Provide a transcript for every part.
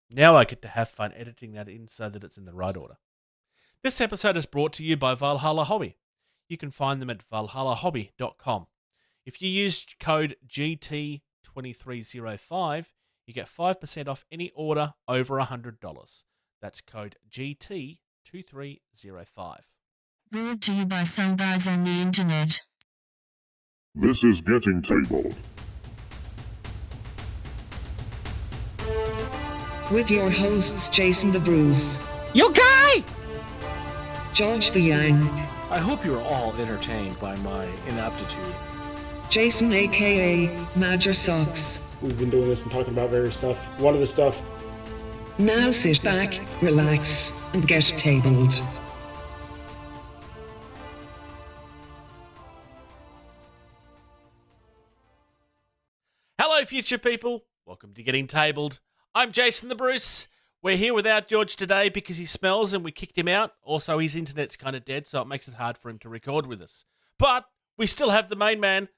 Now I get to have fun editing that in so that it's in the right order. This episode is brought to you by Valhalla Hobby. You can find them at valhallahobby.com. If you use code GT2305, you get 5% off any order over $100. That's code GT2305. Brought to you by some guys on the internet. This is Getting Tabled. With your hosts Jason the Bruce, You guy! George the Yang, I hope you are all entertained by my inaptitude. Jason aka Major Socks. We've been doing this and talking about various stuff. One of the stuff. Now sit back, relax, and get tabled. Hello, future people. Welcome to Getting Tabled. I'm Jason the Bruce. We're here without George today because he smells and we kicked him out. Also, his internet's kind of dead, so it makes it hard for him to record with us. But we still have the main man.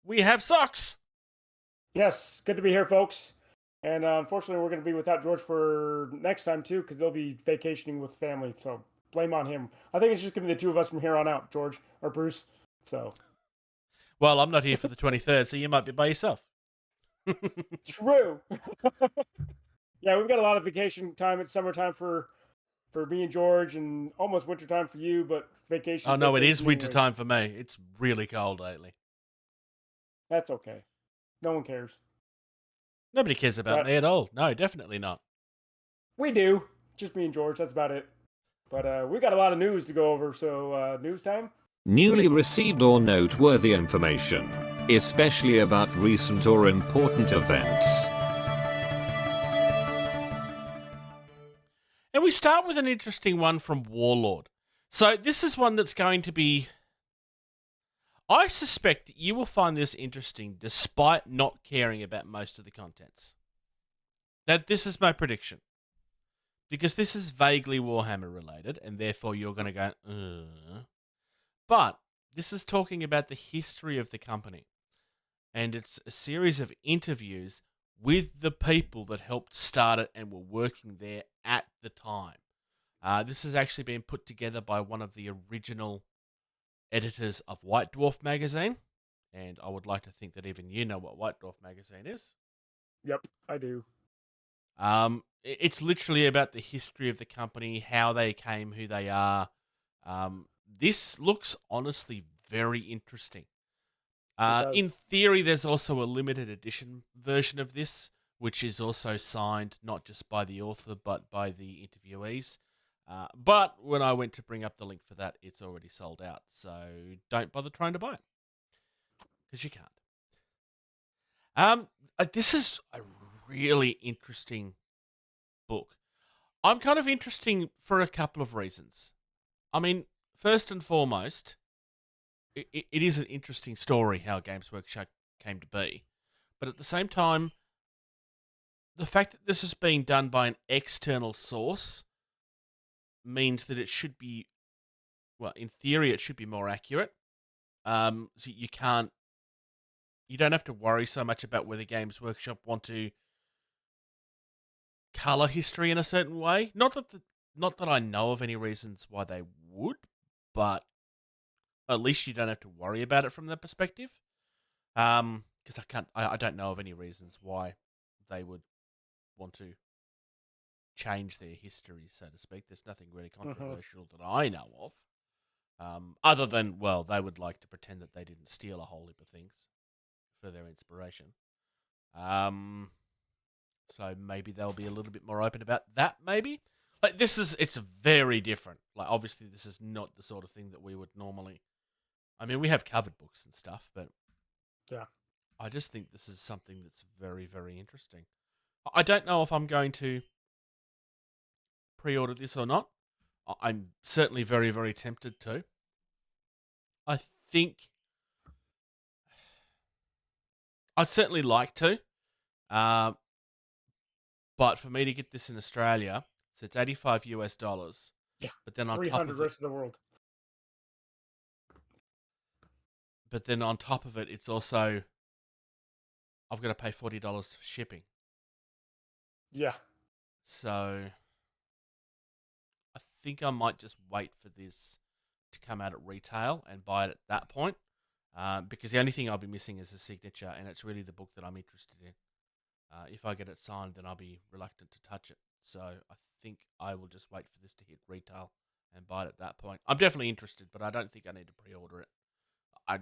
We have Socks. Yes, good to be here, folks. And unfortunately, we're going to be without George for next time, too, because they'll be vacationing with family. So blame on him. I think it's just going to be the two of us from here on out, George or Bruce. So. Well, I'm not here for the 23rd, so you might be by yourself. True. Yeah, we've got a lot of vacation time. It's summertime for me and George, and almost wintertime for you, but vacation. Oh, no, it is anyway. wintertime for me. It's really cold lately. That's okay. No one cares. Nobody cares about me at all. No, definitely not. We do. Just me and George. That's about it. But we got a lot of news to go over, so news time? Newly received or noteworthy information, especially about recent or important events. And we start with an interesting one from Warlord. So this is one that's going to be... I suspect that you will find this interesting despite not caring about most of the contents. Now, this is my prediction. Because this is vaguely Warhammer related, and therefore you're going to go, But this is talking about the history of the company. And it's a series of interviews with the people that helped start it and were working there at the time. This has actually been put together by one of the original editors of White Dwarf magazine. And I would like to think that even you know what White Dwarf magazine is. Yep, I do. It's literally about the history of the company, how they came, who they are. This looks honestly very interesting. In theory, there's also a limited edition version of this, which is also signed not just by the author, but by the interviewees. But when I went to bring up the link for that, it's already sold out. So don't bother trying to buy it, because you can't. This is a really interesting book. I'm kind of interesting for a couple of reasons. I mean, first and foremost, it is an interesting story how Games Workshop came to be. But at the same time, the fact that this is being done by an external source means that it should be, well, in theory, it should be more accurate. So you don't have to worry so much about whether Games Workshop want to color history in a certain way. Not that I know of any reasons why they would, but at least you don't have to worry about it from that perspective. Because I don't know of any reasons why they would want to change their history, so to speak. There's nothing really controversial that I know of. Other than, well, they would like to pretend that they didn't steal a whole heap of things for their inspiration. So maybe they'll be a little bit more open about that, maybe. Like, it's very different. Like, obviously, this is not the sort of thing that we would normally... I mean, we have covered books and stuff, but... Yeah. I just think this is something that's very, very interesting. I don't know if I'm going to pre-order this or not. I'm certainly very, very tempted to. I think... I'd certainly like to. But for me to get this in Australia, so it's $85 US. Yeah. But then on top 300 of it, rest of the world. But then on top of it, it's also I've got to pay $40 for shipping. Yeah. So I think I might just wait for this to come out at retail and buy it at that point, because the only thing I'll be missing is a signature, and it's really the book that I'm interested in. If I get it signed, then I'll be reluctant to touch it. So I think I will just wait for this to hit retail and buy it at that point. I'm definitely interested, but I don't think I need to pre-order it. I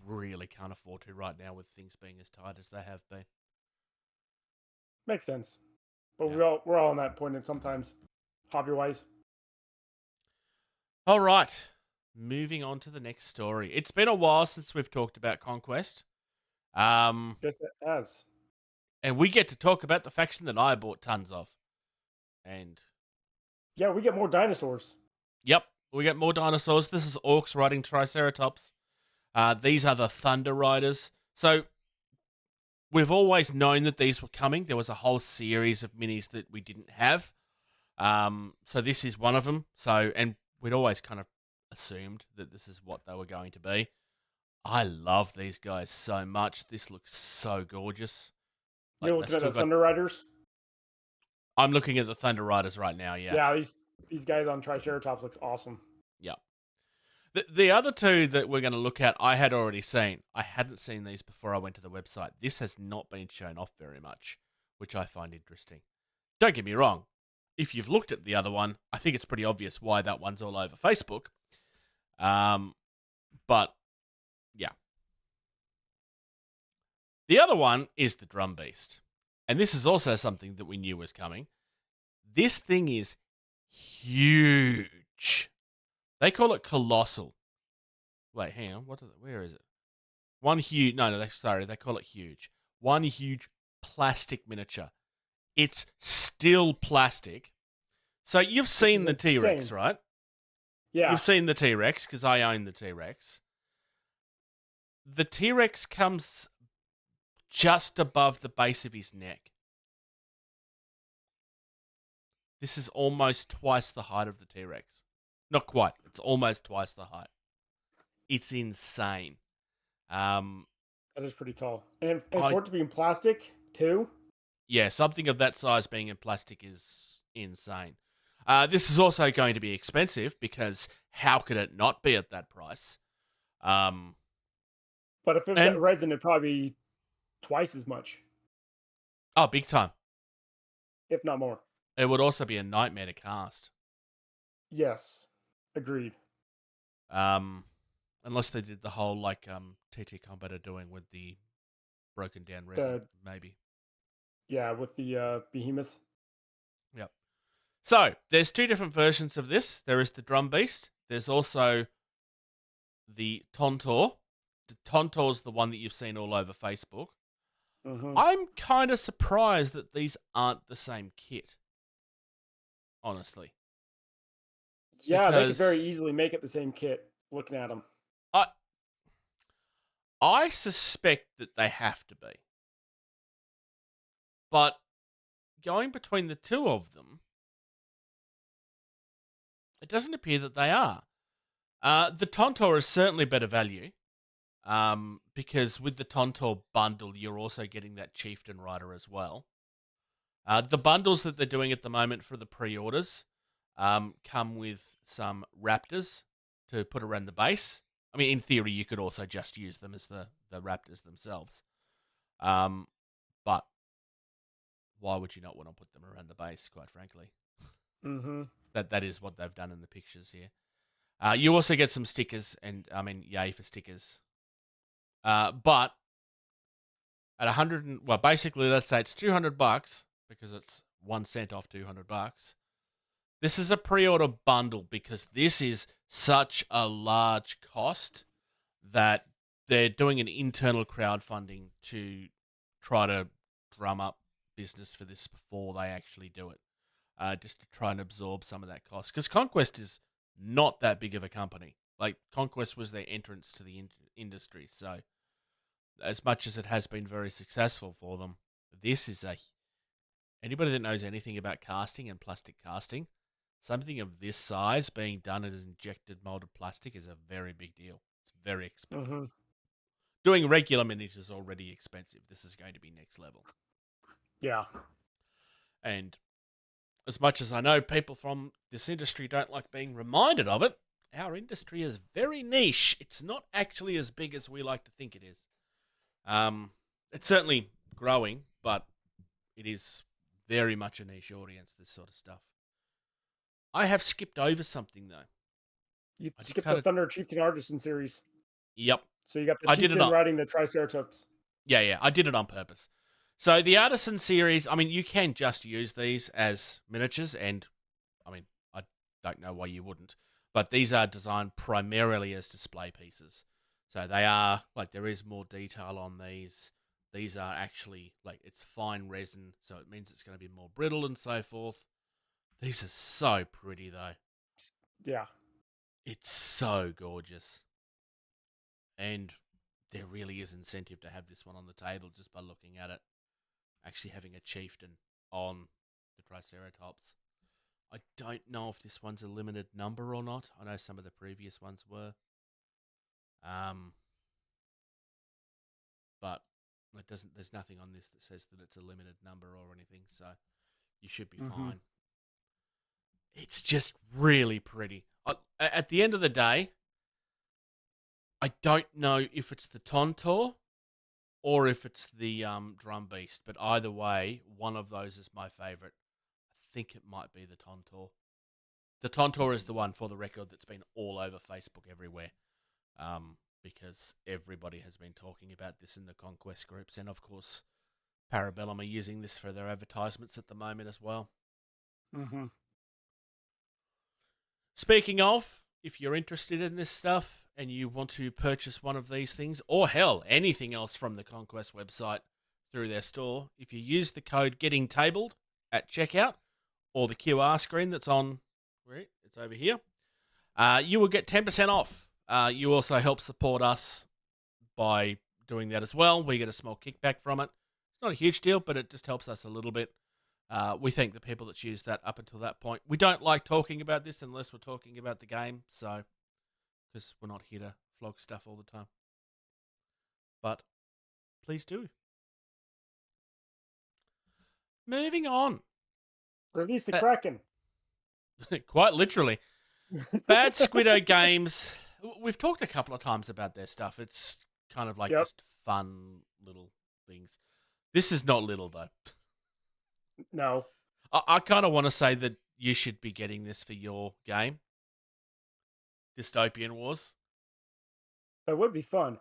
really can't afford to right now with things being as tight as they have been. Makes sense. But Yeah. we're all on that point and sometimes hobby wise. All right. Moving on to the next story. It's been a while since we've talked about Conquest. Guess it has. And we get to talk about the faction that I bought tons of. And Yeah, we get more dinosaurs. yep, we get more dinosaurs. This is orcs riding Triceratops. These are the Thunder Riders. So we've always known that these were coming. There was a whole series of minis that we didn't have. So this is one of them. And we'd always kind of assumed that this is what they were going to be. I love these guys so much. This looks so gorgeous. You're looking at the Thunder Riders? I'm looking at the Thunder Riders right now, yeah. Yeah, these guys on Triceratops looks awesome. Yeah. The other two that we're going to look at, I had already seen. I hadn't seen these before I went to the website. This has not been shown off very much, which I find interesting. Don't get me wrong. If you've looked at the other one, I think it's pretty obvious why that one's all over Facebook. But, yeah. The other one is the Drum Beast. And this is also something that we knew was coming. This thing is huge. They call it colossal. Wait, hang on. Where is it? They call it huge. One huge plastic miniature. It's still plastic. So you've seen the T-Rex, right? Yeah. You've seen the T-Rex, because I own the T-Rex. The T-Rex comes just above the base of his neck. This is almost twice the height of the T-Rex. Not quite. It's almost twice the height. It's insane. That is pretty tall. And for it to be in plastic, too? Yeah, something of that size being in plastic is insane. This is also going to be expensive, because how could it not be at that price? But if it was at resin, it'd probably be twice as much. Oh, big time. If not more. It would also be a nightmare to cast. Yes. Agreed. Unless they did the whole, like, TT Combat are doing with the broken down resin, maybe. Yeah, with the behemoths. Yep. So, there's two different versions of this. There is the Drum Beast. There's also the Tontor. The Tontor's the one that you've seen all over Facebook. Mm-hmm. I'm kind of surprised that these aren't the same kit. Honestly. Yeah, they could very easily make it the same kit, looking at them. I suspect that they have to be. But going between the two of them, it doesn't appear that they are. The Tontor is certainly better value, because with the Tontor bundle, you're also getting that Chieftain Rider as well. The bundles that they're doing at the moment for the pre-orders come with some Raptors to put around the base. I mean, in theory, you could also just use them as the Raptors themselves. But why would you not want to put them around the base, quite frankly? Mm-hmm. That is what they've done in the pictures here. You also get some stickers, and I mean, yay for stickers. But at basically, let's say it's $200 because it's 1 cent off $200. This is a pre-order bundle because this is such a large cost that they're doing an internal crowdfunding to try to drum up business for this before they actually do it, just to try and absorb some of that cost. Because Conquest is not that big of a company. Like, Conquest was their entrance to the industry, so as much as it has been very successful for them, this is anybody that knows anything about casting and plastic casting, something of this size being done as injected molded plastic is a very big deal. It's very expensive. Mm-hmm. Doing regular minis is already expensive. This is going to be next level. Yeah. And as much as I know people from this industry don't like being reminded of it, our industry is very niche. It's not actually as big as we like to think it is. It's certainly growing, but it is very much a niche audience, this sort of stuff. I have skipped over something, though. You I skipped kinda- the Thunder Chieftain Artisan series. Yep. So you got the I did it Chieftain on- riding the Triceratops. Yeah, I did it on purpose. So the Artisan series, I mean, you can just use these as miniatures, and I mean, I don't know why you wouldn't, but these are designed primarily as display pieces. So they are, like, there is more detail on these. These are actually, like, it's fine resin, so it means it's going to be more brittle and so forth. These are so pretty, though. Yeah. It's so gorgeous. And there really is incentive to have this one on the table just by looking at it. Actually having a chieftain on the Triceratops. I don't know if this one's a limited number or not. I know some of the previous ones were. But it doesn't. There's nothing on this that says that it's a limited number or anything, so you should be fine. It's just really pretty. At the end of the day, I don't know if it's the Tontor or if it's the Drum Beast, but either way, one of those is my favourite. I think it might be the Tontor. The Tontor is the one, for the record, that's been all over Facebook everywhere, because everybody has been talking about this in the Conquest groups, and of course, Parabellum are using this for their advertisements at the moment as well. Mm-hmm. Speaking of, if you're interested in this stuff and you want to purchase one of these things, or hell, anything else from the Conquest website through their store, if you use the code GettingTabled at checkout, or the QR screen that's on, where it's over here, you will get 10% off. You also help support us by doing that as well. We get a small kickback from it. It's not a huge deal, but it just helps us a little bit. We thank the people that's used that up until that point. We don't like talking about this unless we're talking about the game, so because we're not here to flog stuff all the time. But please do. Moving on. Release the Kraken. Quite literally. Bad Squiddo Games. We've talked a couple of times about their stuff. It's kind of like just fun little things. This is not little, though. No. I kind of want to say that you should be getting this for your game. Dystopian Wars. That would be fun.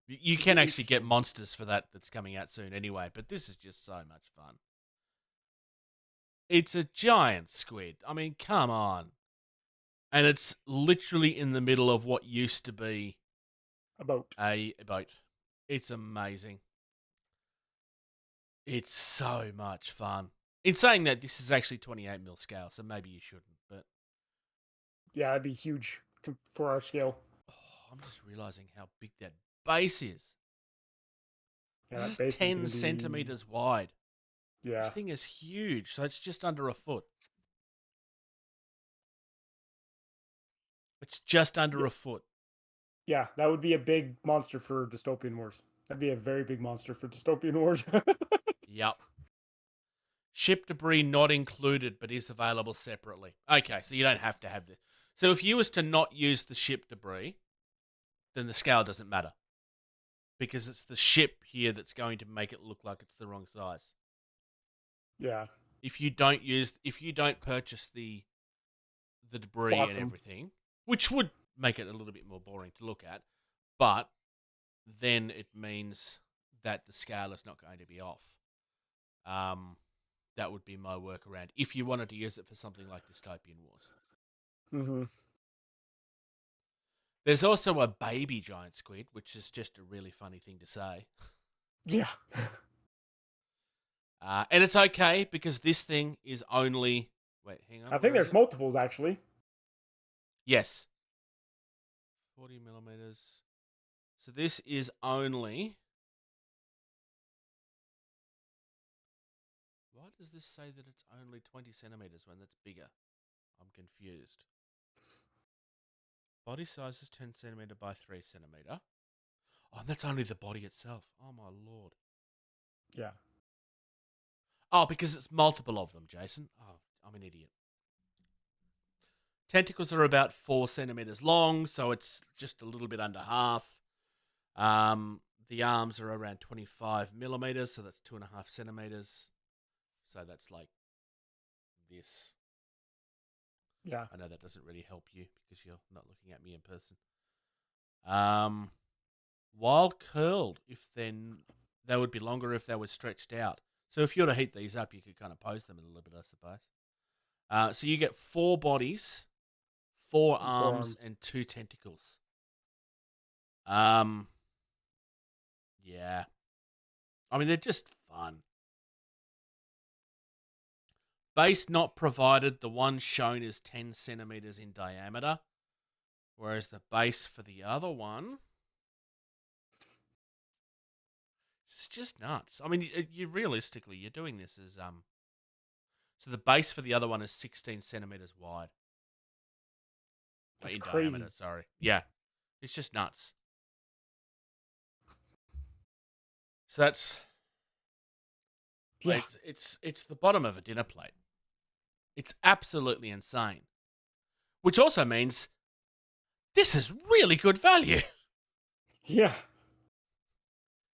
You can actually get monsters for that's coming out soon anyway, but this is just so much fun. It's a giant squid. I mean, come on. And it's literally in the middle of what used to be a boat. It's amazing. It's so much fun. In saying that, this is actually 28mm scale, so maybe you shouldn't, but... Yeah, it'd be huge for our scale. Oh, I'm just realizing how big that base is. Yeah, this is 10 centimeters wide. Yeah. This thing is huge, so it's just under a foot. It's just under a foot. Yeah, that would be a big monster for Dystopian Wars. That'd be a very big monster for Dystopian Wars. Yep. Ship debris not included, but is available separately. Okay, so you don't have to have this. So if you was to not use the ship debris, then the scale doesn't matter. Because it's the ship here that's going to make it look like it's the wrong size. Yeah. If you don't purchase the debris Flotsam. and everything, which would make it a little bit more boring to look at, but then it means that the scale is not going to be off. That would be my workaround if you wanted to use it for something like Dystopian Wars. Mm-hmm. There's also a baby giant squid, which is just a really funny thing to say. Yeah. And it's okay because this thing is only... Wait, hang on. I think there's multiples, actually. Yes. 40mm. So this is only... Why does this say that it's only 20 centimeters when that's bigger? I'm confused. Body size is 10 centimeter by 3 centimeter. Oh, and that's only the body itself. Oh, my lord. Yeah. Oh, because it's multiple of them, Jason. Oh, I'm an idiot. Tentacles are about 4 centimeters long, so it's just a little bit under half. The arms are around 25 millimeters, so that's 2.5 centimeters. So that's like this. Yeah. I know that doesn't really help you because you're not looking at me in person. Wild curled, they would be longer if they were stretched out. So if you were to heat these up, you could kind of pose them a little bit, I suppose. So you get 4 bodies, 4 arms, and 2 tentacles. Yeah. I mean, they're just fun. Base not provided. The one shown is 10 centimeters in diameter, whereas the base for the other one, it's just nuts. I mean, you realistically, you're doing this as so the base for the other one is 16 centimeters wide. That's in crazy. diameter, sorry. Yeah, it's just nuts. So that's Yeah. it's the bottom of a dinner plate. It's absolutely insane. Which also means this is really good value. Yeah.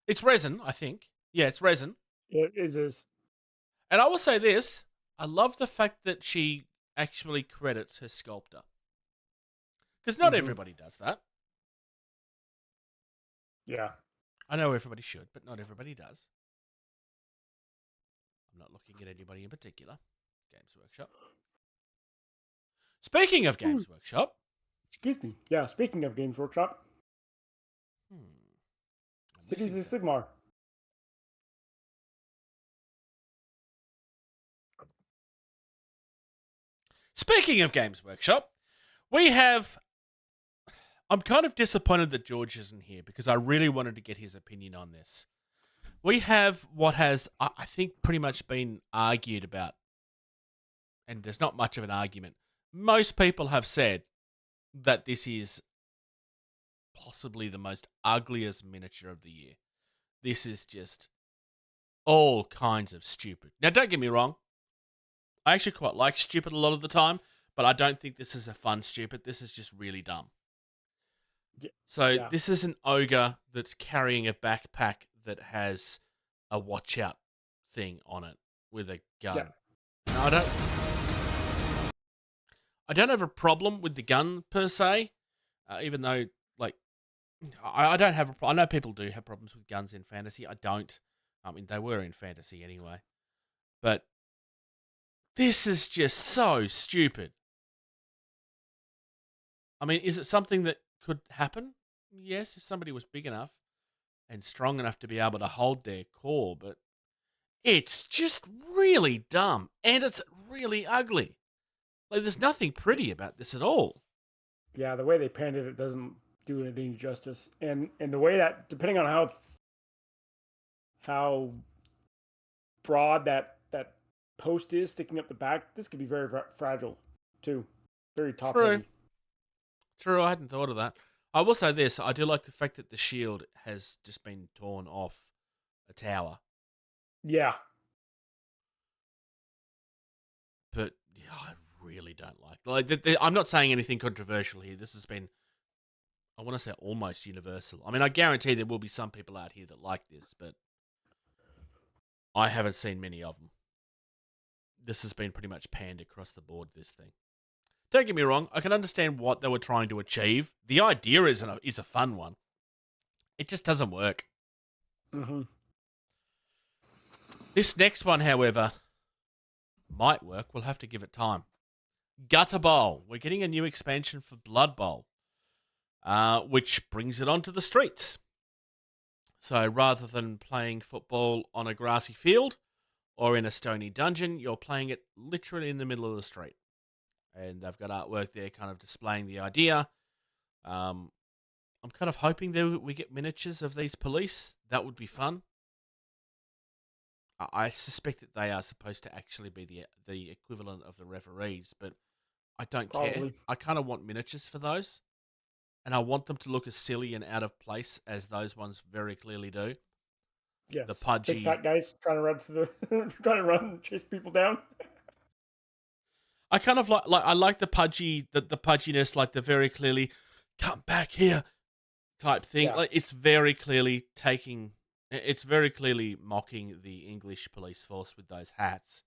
It's resin, I think. Yeah, it's resin. It is. And I will say this, I love the fact that she actually credits her sculptor. Because not everybody does that. Yeah. I know everybody should, but not everybody does. I'm not looking at anybody in particular. Games Workshop. Speaking of Games Workshop. Excuse me. Yeah, speaking of Games Workshop. Cities of Sigmar. Speaking of Games Workshop, we have... I'm kind of disappointed that George isn't here because I really wanted to get his opinion on this. We have what has, I think, pretty much been argued about. And there's not much of an argument. Most people have said that this is possibly the most ugliest miniature of the year. This is just all kinds of stupid. Now, don't get me wrong. I actually quite like stupid a lot of the time, but I don't think this is a fun stupid. This is just really dumb. Yeah. So this is an ogre that's carrying a backpack that has a watch out thing on it with a gun. Yeah. Now, I don't have a problem with the gun per se, even though I don't have I know people do have problems with guns in fantasy. I don't. I mean, they were in fantasy anyway. But this is just so stupid. I mean, is it something that could happen? Yes, if somebody was big enough and strong enough to be able to hold their core, but it's just really dumb and it's really ugly. Like, there's nothing pretty about this at all. Yeah, the way they painted it doesn't do it any justice, and the way that, depending on how broad that post is sticking up the back, this could be very fragile too, very top heavy. True, I hadn't thought of that. I will say this: I do like the fact that the shield has just been torn off a tower. Yeah, but yeah, I really don't like. I'm not saying anything controversial here. This has been, I want to say, almost universal. I mean, I guarantee there will be some people out here that like this, but I haven't seen many of them. This has been pretty much panned across the board, this thing. Don't get me wrong, I can understand what they were trying to achieve. The idea is a fun one. It just doesn't work. Mm-hmm. This next one, however, might work. We'll have to give it time. Gutter Bowl. We're getting a new expansion for Blood Bowl, which brings it onto the streets. So rather than playing football on a grassy field or in a stony dungeon, you're playing it literally in the middle of the street. And they've got artwork there kind of displaying the idea. I'm kind of hoping that we get miniatures of these police. That would be fun. I suspect that they are supposed to actually be the equivalent of the referees, but I don't care. I kind of want miniatures for those. And I want them to look as silly and out of place as those ones very clearly do. Yes. the pudgy. Big fat guys trying to run to the trying to run and chase people down. I kind of I like the pudgy, the pudginess, like the very clearly come back here type thing. Yeah. Like it's very clearly mocking the English police force with those hats,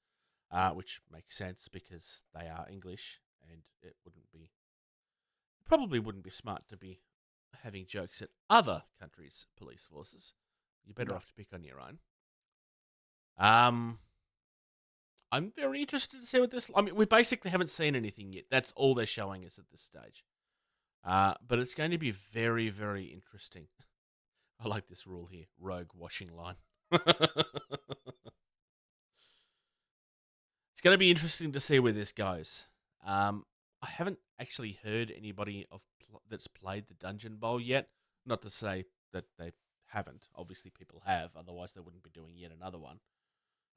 which makes sense because they are English, and it probably wouldn't be smart to be having jokes at other countries' police forces. You're better off to pick on your own. I'm very interested to see what this. I mean, we basically haven't seen anything yet. That's all they're showing us at this stage. But it's going to be very, very interesting. I like this rule here: rogue washing line. It's going to be interesting to see where this goes. I haven't actually heard anybody that's played the Dungeon Bowl yet. Not to say that they haven't. Obviously, people have. Otherwise, they wouldn't be doing yet another one.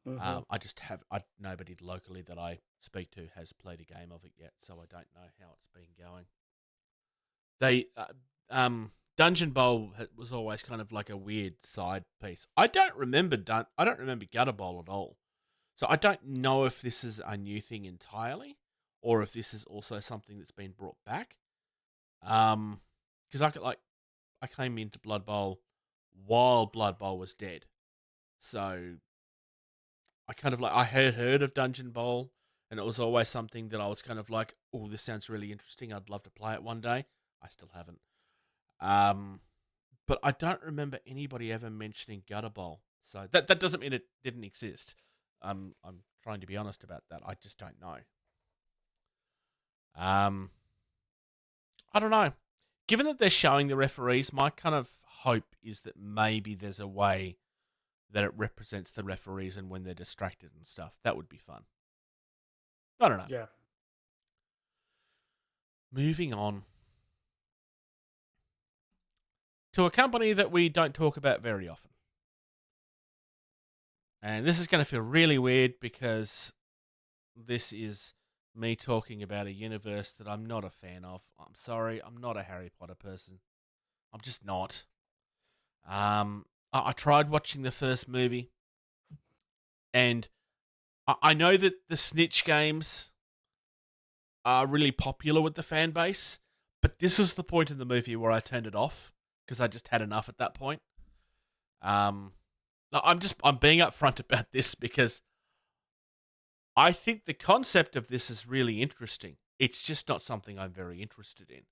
Nobody locally that I speak to has played a game of it yet, so I don't know how it's been going. Dungeon Bowl was always kind of like a weird side piece. I don't remember Gutter Bowl at all, so I don't know if this is a new thing entirely, or if this is also something that's been brought back. Because I came into Blood Bowl while Blood Bowl was dead, so I kind of I had heard of Dungeon Bowl, and it was always something that I was kind of like, oh, this sounds really interesting. I'd love to play it one day. I still haven't. But I don't remember anybody ever mentioning Gutter Bowl. So that doesn't mean it didn't exist. I'm trying to be honest about that. I just don't know. I don't know. Given that they're showing the referees, my kind of hope is that maybe there's a way that it represents the referees and when they're distracted and stuff. That would be fun. I don't know. Yeah. Moving on to a company that we don't talk about very often. And this is going to feel really weird because this is me talking about a universe that I'm not a fan of. I'm sorry, I'm not a Harry Potter person. I'm just not. I tried watching the first movie, and I know that the Snitch games are really popular with the fan base, but this is the point in the movie where I turned it off because I just had enough at that point. I'm being upfront about this because I think the concept of this is really interesting. It's just not something I'm very interested in.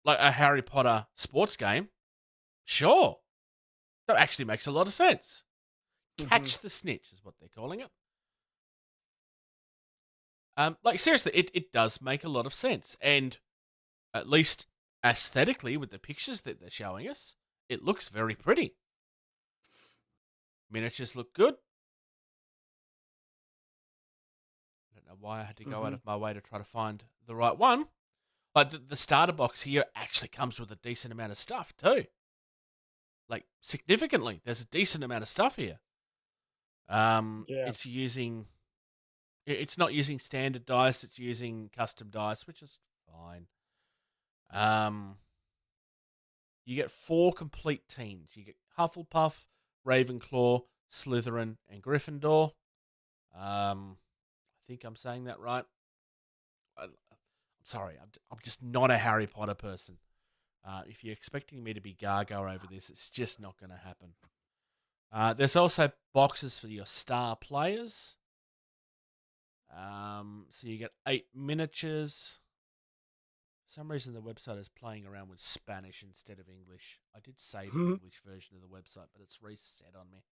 Like a Harry Potter sports game, sure. That actually makes a lot of sense. Catch the Snitch is what they're calling it. Seriously, it does make a lot of sense. And at least aesthetically, with the pictures that they're showing us, it looks very pretty. Miniatures look good. I don't know why I had to go out of my way to try to find the right one. But the starter box here actually comes with a decent amount of stuff too. Like, significantly, there's a decent amount of stuff here. It's not using standard dice, it's using custom dice, which is fine. You get 4 complete teams. You get Hufflepuff, Ravenclaw, Slytherin, and Gryffindor. I think I'm saying that right. I'm sorry, I'm just not a Harry Potter person. If you're expecting me to be gaga over this, it's just not going to happen. There's also boxes for your star players. So you get 8 miniatures. For some reason, the website is playing around with Spanish instead of English. I did save the English version of the website, but it's reset on me.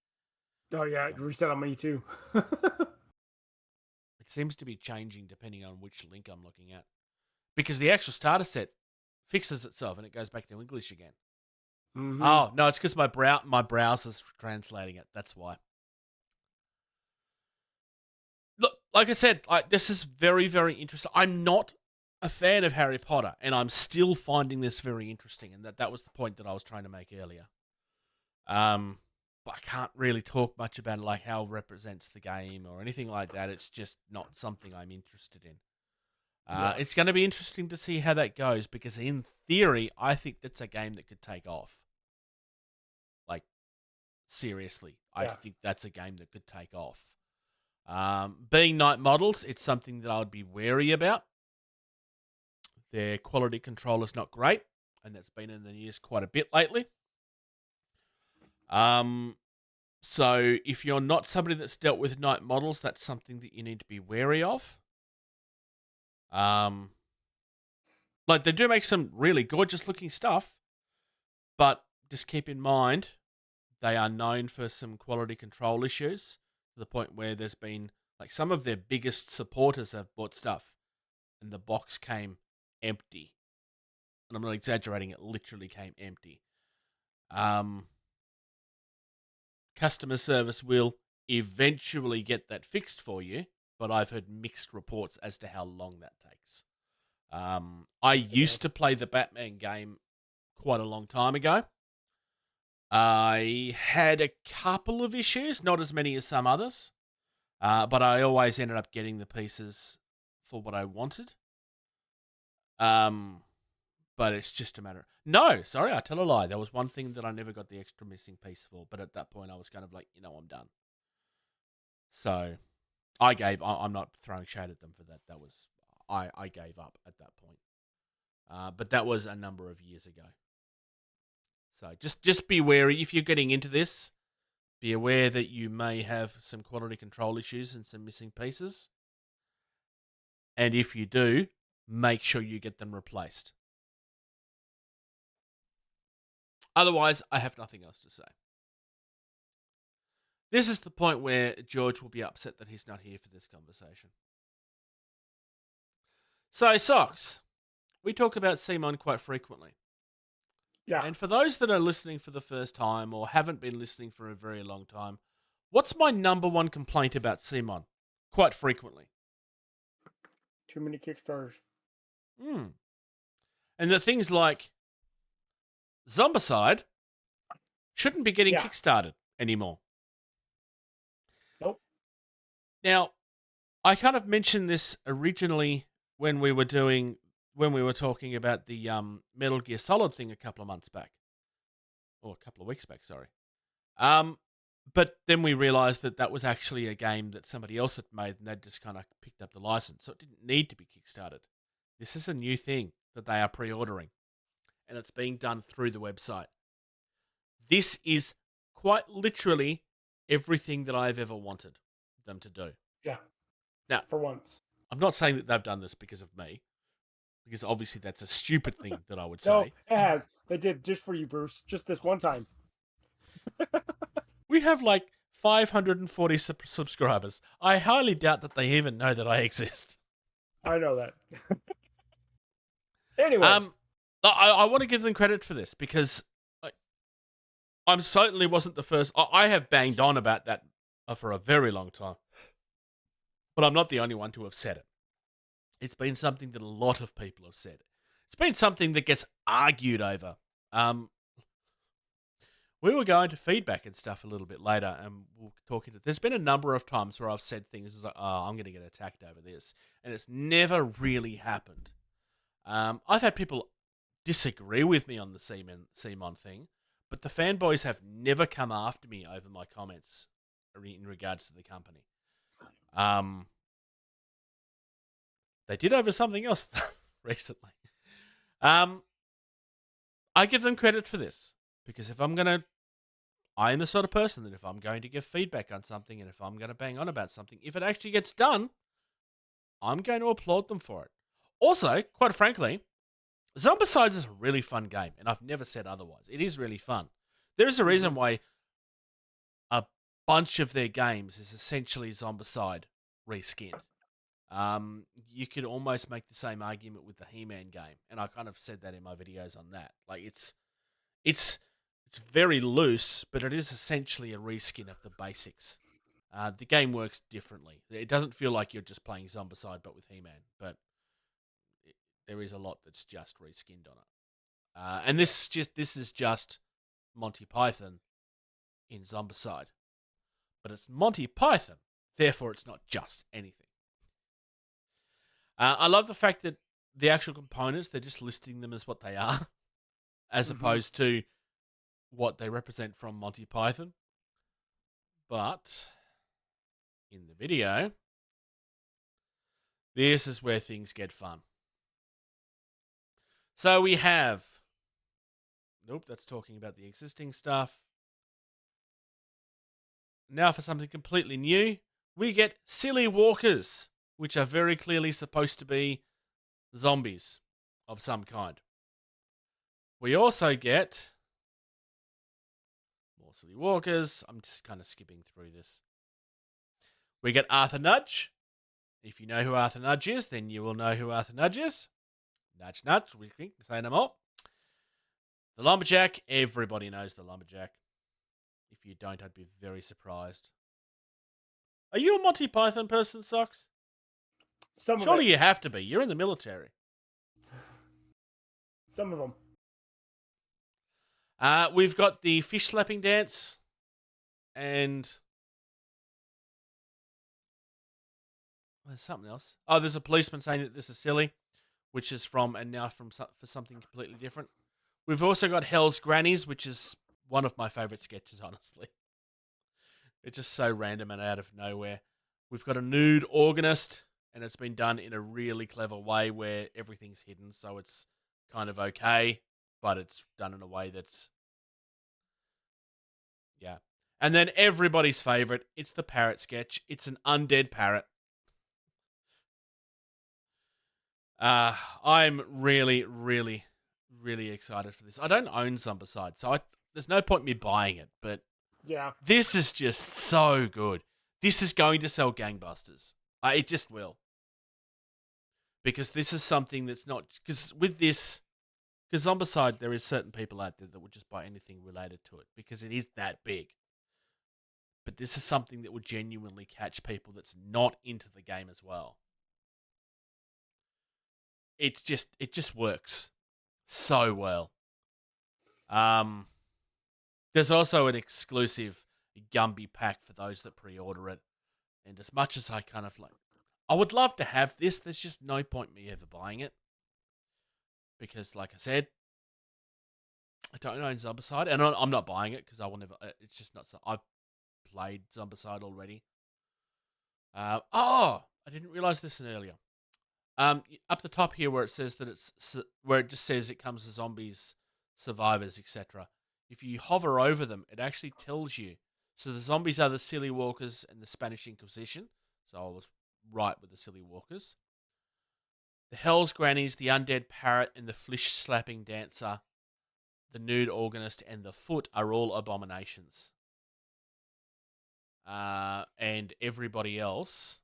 Oh, yeah, it reset on me too. It seems to be changing depending on which link I'm looking at. Because the actual starter set fixes itself and it goes back to English again. Oh, no, it's because my browser's translating it. That's why. Look, like I said, this is very, very interesting. I'm not a fan of Harry Potter, and I'm still finding this very interesting, and that was the point that I was trying to make earlier. But I can't really talk much about it, like how it represents the game or anything like that. It's just not something I'm interested in. It's going to be interesting to see how that goes, because in theory, I think that's a game that could take off. Like, seriously. I Yeah. think that's a game that could take off. Being night models, it's something that I would be wary about. Their quality control is not great, and that's been in the news quite a bit lately. So if you're not somebody that's dealt with night models, that's something that you need to be wary of. Like, they do make some really gorgeous looking stuff, but just keep in mind they are known for some quality control issues, to the point where there's been, like, some of their biggest supporters have bought stuff and the box came empty. And I'm not exaggerating, it literally came empty. Customer service will eventually get that fixed for you, but I've heard mixed reports as to how long that takes. I used to play the Batman game quite a long time ago. I had a couple of issues, not as many as some others, but I always ended up getting the pieces for what I wanted. But it's just a matter. No, sorry, I tell a lie. There was one thing that I never got the extra missing piece for, but at that point I was kind of like, I'm done. So I'm not throwing shade at them for that. That was, I gave up at that point. But that was a number of years ago. So just be wary if you're getting into this. Be aware that you may have some quality control issues and some missing pieces. And if you do, make sure you get them replaced. Otherwise, I have nothing else to say. This is the point where George will be upset that he's not here for this conversation. So, Socks, we talk about Simon quite frequently. Yeah. And for those that are listening for the first time or haven't been listening for a very long time, what's my number one complaint about Simon? Quite frequently. Too many Kickstarters. And the things like Zombicide shouldn't be getting kickstarted anymore. Nope. Now, I kind of mentioned this originally when we were talking about the Metal Gear Solid thing a couple of months back. Or a couple of weeks back, sorry. But then we realized that was actually a game that somebody else had made, and they'd just kind of picked up the license. So it didn't need to be kickstarted. This is a new thing that they are pre-ordering, and it's being done through the website. This is quite literally everything that I've ever wanted them to do. Yeah. Now, for once. I'm not saying that they've done this because of me, because obviously that's a stupid thing that I would say. No, it has. They did just for you, Bruce. Just this one time. We have like 540 subscribers. I highly doubt that they even know that I exist. I know that. Anyway. I want to give them credit for this because I certainly wasn't the first. I have banged on about that for a very long time. But I'm not the only one to have said it. It's been something that a lot of people have said. It's been something that gets argued over. We were going to feedback and stuff a little bit later, and we'll talk into. There's been a number of times where I've said things like, "Oh, I'm going to get attacked over this," and it's never really happened. I've had people disagree with me on the Simon thing, but the fanboys have never come after me over my comments in regards to the company. They did over something else recently. I give them credit for this because I am the sort of person that if I'm going to give feedback on something and if I'm going to bang on about something, if it actually gets done, I'm going to applaud them for it. Also, quite frankly, Zombicide is a really fun game, and I've never said otherwise. It is really fun. There's a reason why a bunch of their games is essentially Zombicide reskinned. You could almost make the same argument with the He-Man game, and I kind of said that in my videos on that. Like it's very loose, but it is essentially a reskin of the basics. The game works differently. It doesn't feel like you're just playing Zombicide, but with He-Man, but there is a lot that's just reskinned on it. And this is just Monty Python in Zombicide. But it's Monty Python, therefore it's not just anything. I love the fact that the actual components, they're just listing them as what they are, as opposed to what they represent from Monty Python. But in the video, this is where things get fun. So we have... Nope, that's talking about the existing stuff. Now for something completely new, we get silly walkers, which are very clearly supposed to be zombies of some kind. We also get more silly walkers. I'm just kind of skipping through this. We get Arthur Nudge. If you know who Arthur Nudge is, then you will know who Arthur Nudge is. Nudge, nudge, we think, say no more. The Lumberjack, everybody knows the Lumberjack. If you don't, I'd be very surprised. Are you a Monty Python person, Socks? Surely you have to be. You're in the military. Some of them. We've got the fish slapping dance. And... there's something else. Oh, there's a policeman saying that this is silly, which is from, and now for something completely different. We've also got Hell's Grannies, which is one of my favourite sketches, honestly. It's just so random and out of nowhere. We've got a nude organist, and it's been done in a really clever way where everything's hidden, so it's kind of okay, but it's done in a way that's... yeah. And then everybody's favourite, it's the parrot sketch. It's an undead parrot. I'm really, really, really excited for this. I don't own Zombicide, so there's no point in me buying it, but yeah, this is just so good. This is going to sell gangbusters. It just will. Because this is something that's not... because with this... because Zombicide, there is certain people out there that will just buy anything related to it because it is that big. But this is something that will genuinely catch people that's not into the game as well. It just works so well. There's also an exclusive Gumby pack for those that pre-order it. And as much as I kind of like... I would love to have this, there's just no point in me ever buying it. Because, like I said, I don't own Zombicide. And I'm not buying it because I will never... it's just not... I've played Zombicide already. I didn't realise this earlier. Up the top here where it says that where it just says it comes to zombies, survivors, etc. If you hover over them, it actually tells you. So the zombies are the silly walkers and the Spanish Inquisition. So I was right with the silly walkers. The Hell's Grannies, the undead parrot, and the flish slapping dancer, the nude organist, and the foot are all abominations. And everybody else...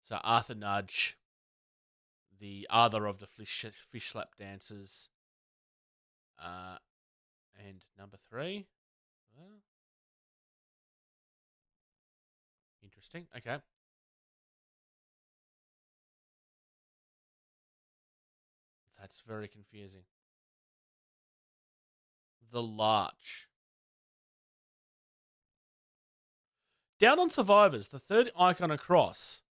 so Arthur Nudge, the other of the fish slap dancers, and number 3. Well, interesting. Okay. That's very confusing. The Larch. Down on Survivors, the third icon across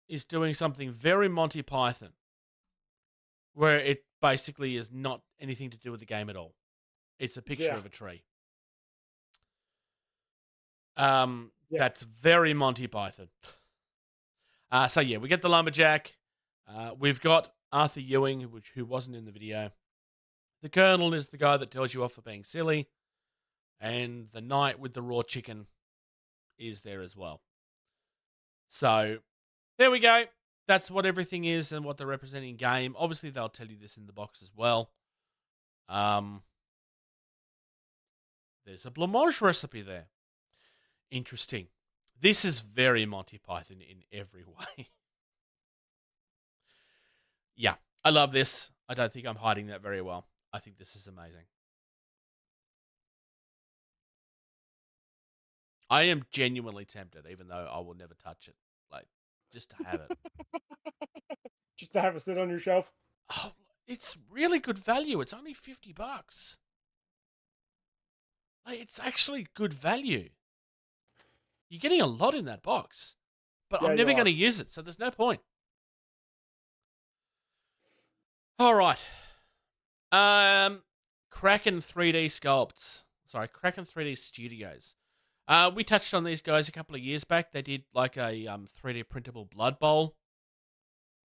is doing something very Monty Python, where it basically is not anything to do with the game at all. It's a picture of a tree. That's very Monty Python. So yeah, we get the Lumberjack. We've got Arthur Ewing, who wasn't in the video. The Colonel is the guy that tells you off for being silly. And the Knight with the raw chicken is there as well. So... there we go. That's what everything is and what they're representing game. Obviously, they'll tell you this in the box as well. There's a blancmange recipe there. Interesting. This is very Monty Python in every way. Yeah, I love this. I don't think I'm hiding that very well. I think this is amazing. I am genuinely tempted, even though I will never touch it. Like, just to have it. Just to have it sit on your shelf? Oh, it's really good value. It's only $50. Like, it's actually good value. You're getting a lot in that box. But I'm never going to use it, so there's no point. All right. Kraken 3D Sculpts. Sorry, Kraken 3D Studios. We touched on these guys a couple of years back. They did like a 3D printable Blood Bowl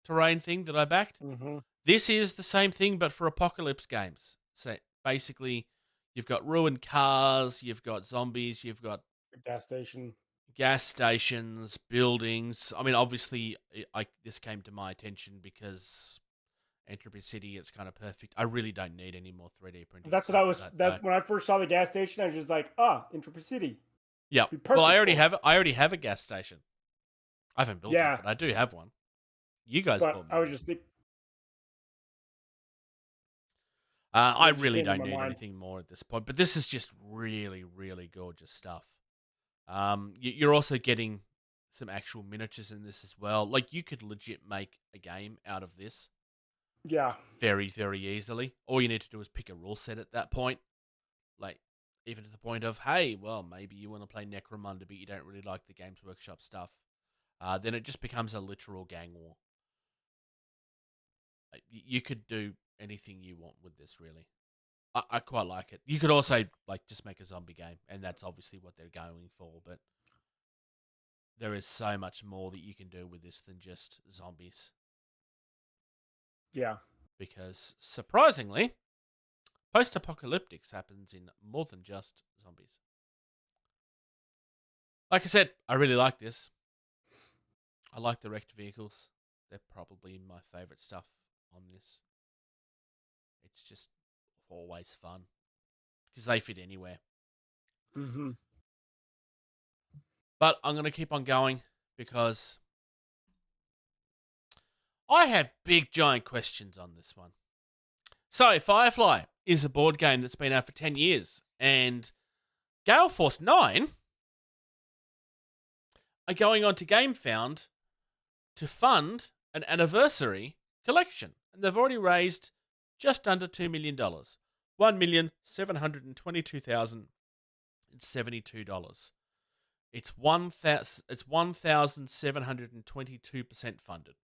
terrain thing that I backed. Mm-hmm. This is the same thing, but for apocalypse games. So basically, you've got ruined cars, you've got zombies, you've got Gas station. gas stations, buildings. I mean, obviously, this came to my attention because Entropy City is kind of perfect. I really don't need any more 3D printing. That's what I was. That's when I first saw the gas station. I was just like, Entropy City. Yeah. Be Well, I perfect already have a gas station. I haven't built Yeah. it, but I do have one. You guys But bought me. I was just thinking. I just really changing don't my need mind. anything more at this point, but this is just really, really gorgeous stuff. You're also getting some actual miniatures in this as well. Like, you could legit make a game out of this Yeah. very, very easily. All you need to do is pick a rule set at that point. Like, even to the point of, hey, well, maybe you want to play Necromunda, but you don't really like the Games Workshop stuff. Then it just becomes a literal gang war. Like, you could do anything you want with this, really. I quite like it. You could also like just make a zombie game, and that's obviously what they're going for, but there is so much more that you can do with this than just zombies. Yeah. Because surprisingly, post-apocalyptics happens in more than just zombies. Like I said, I really like this. I like the wrecked vehicles. They're probably my favorite stuff on this. It's just always fun because they fit anywhere. Mm-hmm. But I'm going to keep on going because I have big giant questions on this one. So Firefly is a board game that's been out for 10 years, and Gale Force 9 are going on to GameFound to fund an anniversary collection, and they've already raised just under $2 million. $1,722,072. It's 1,722% funded.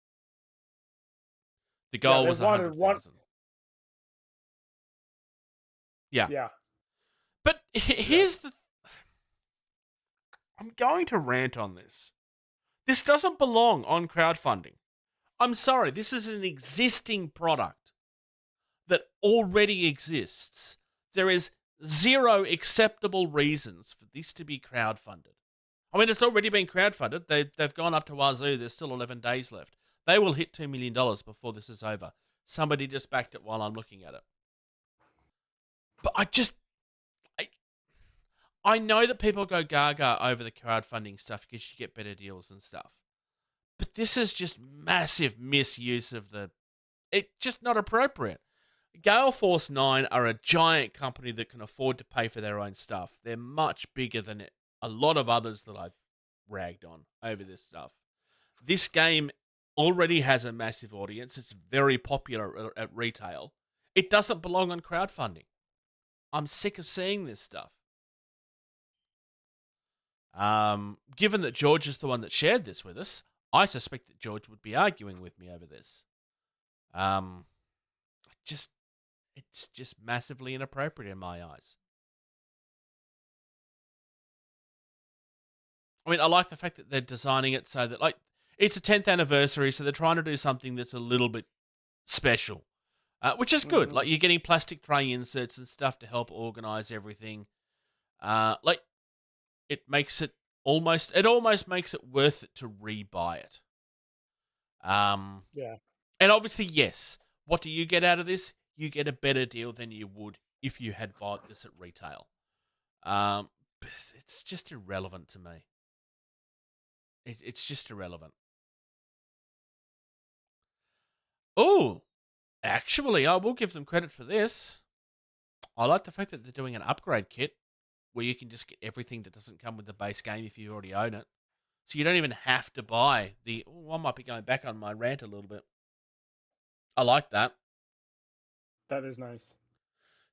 The goal was 100,000. Yeah. Yeah. But here's the... I'm going to rant on this. This doesn't belong on crowdfunding. I'm sorry, this is an existing product that already exists. There is zero acceptable reasons for this to be crowdfunded. I mean, it's already been crowdfunded. They've gone up to wazoo. There's still 11 days left. They will hit $2 million before this is over. Somebody just backed it while I'm looking at it. But I know that people go gaga over the crowdfunding stuff because you get better deals and stuff. But this is just massive misuse of it's just not appropriate. Gale Force 9 are a giant company that can afford to pay for their own stuff. They're much bigger than a lot of others that I've ragged on over this stuff. This game already has a massive audience. It's very popular at retail. It doesn't belong on crowdfunding. I'm sick of seeing this stuff. Given that George is the one that shared this with us, I suspect that George would be arguing with me over this. It's just massively inappropriate in my eyes. I mean, I like the fact that they're designing it so that, like, it's a 10th anniversary, so they're trying to do something that's a little bit special, which is good. Like, you're getting plastic tray inserts and stuff to help organize everything. Like, it almost makes it worth it to rebuy it. Yeah. And obviously, yes, what do you get out of this? You get a better deal than you would if you had bought this at retail. But it's just irrelevant to me. It's just irrelevant. Oh, actually, I will give them credit for this. I like the fact that they're doing an upgrade kit where you can just get everything that doesn't come with the base game if you already own it. So you don't even have to buy the... Oh, I might be going back on my rant a little bit. I like that. That is nice.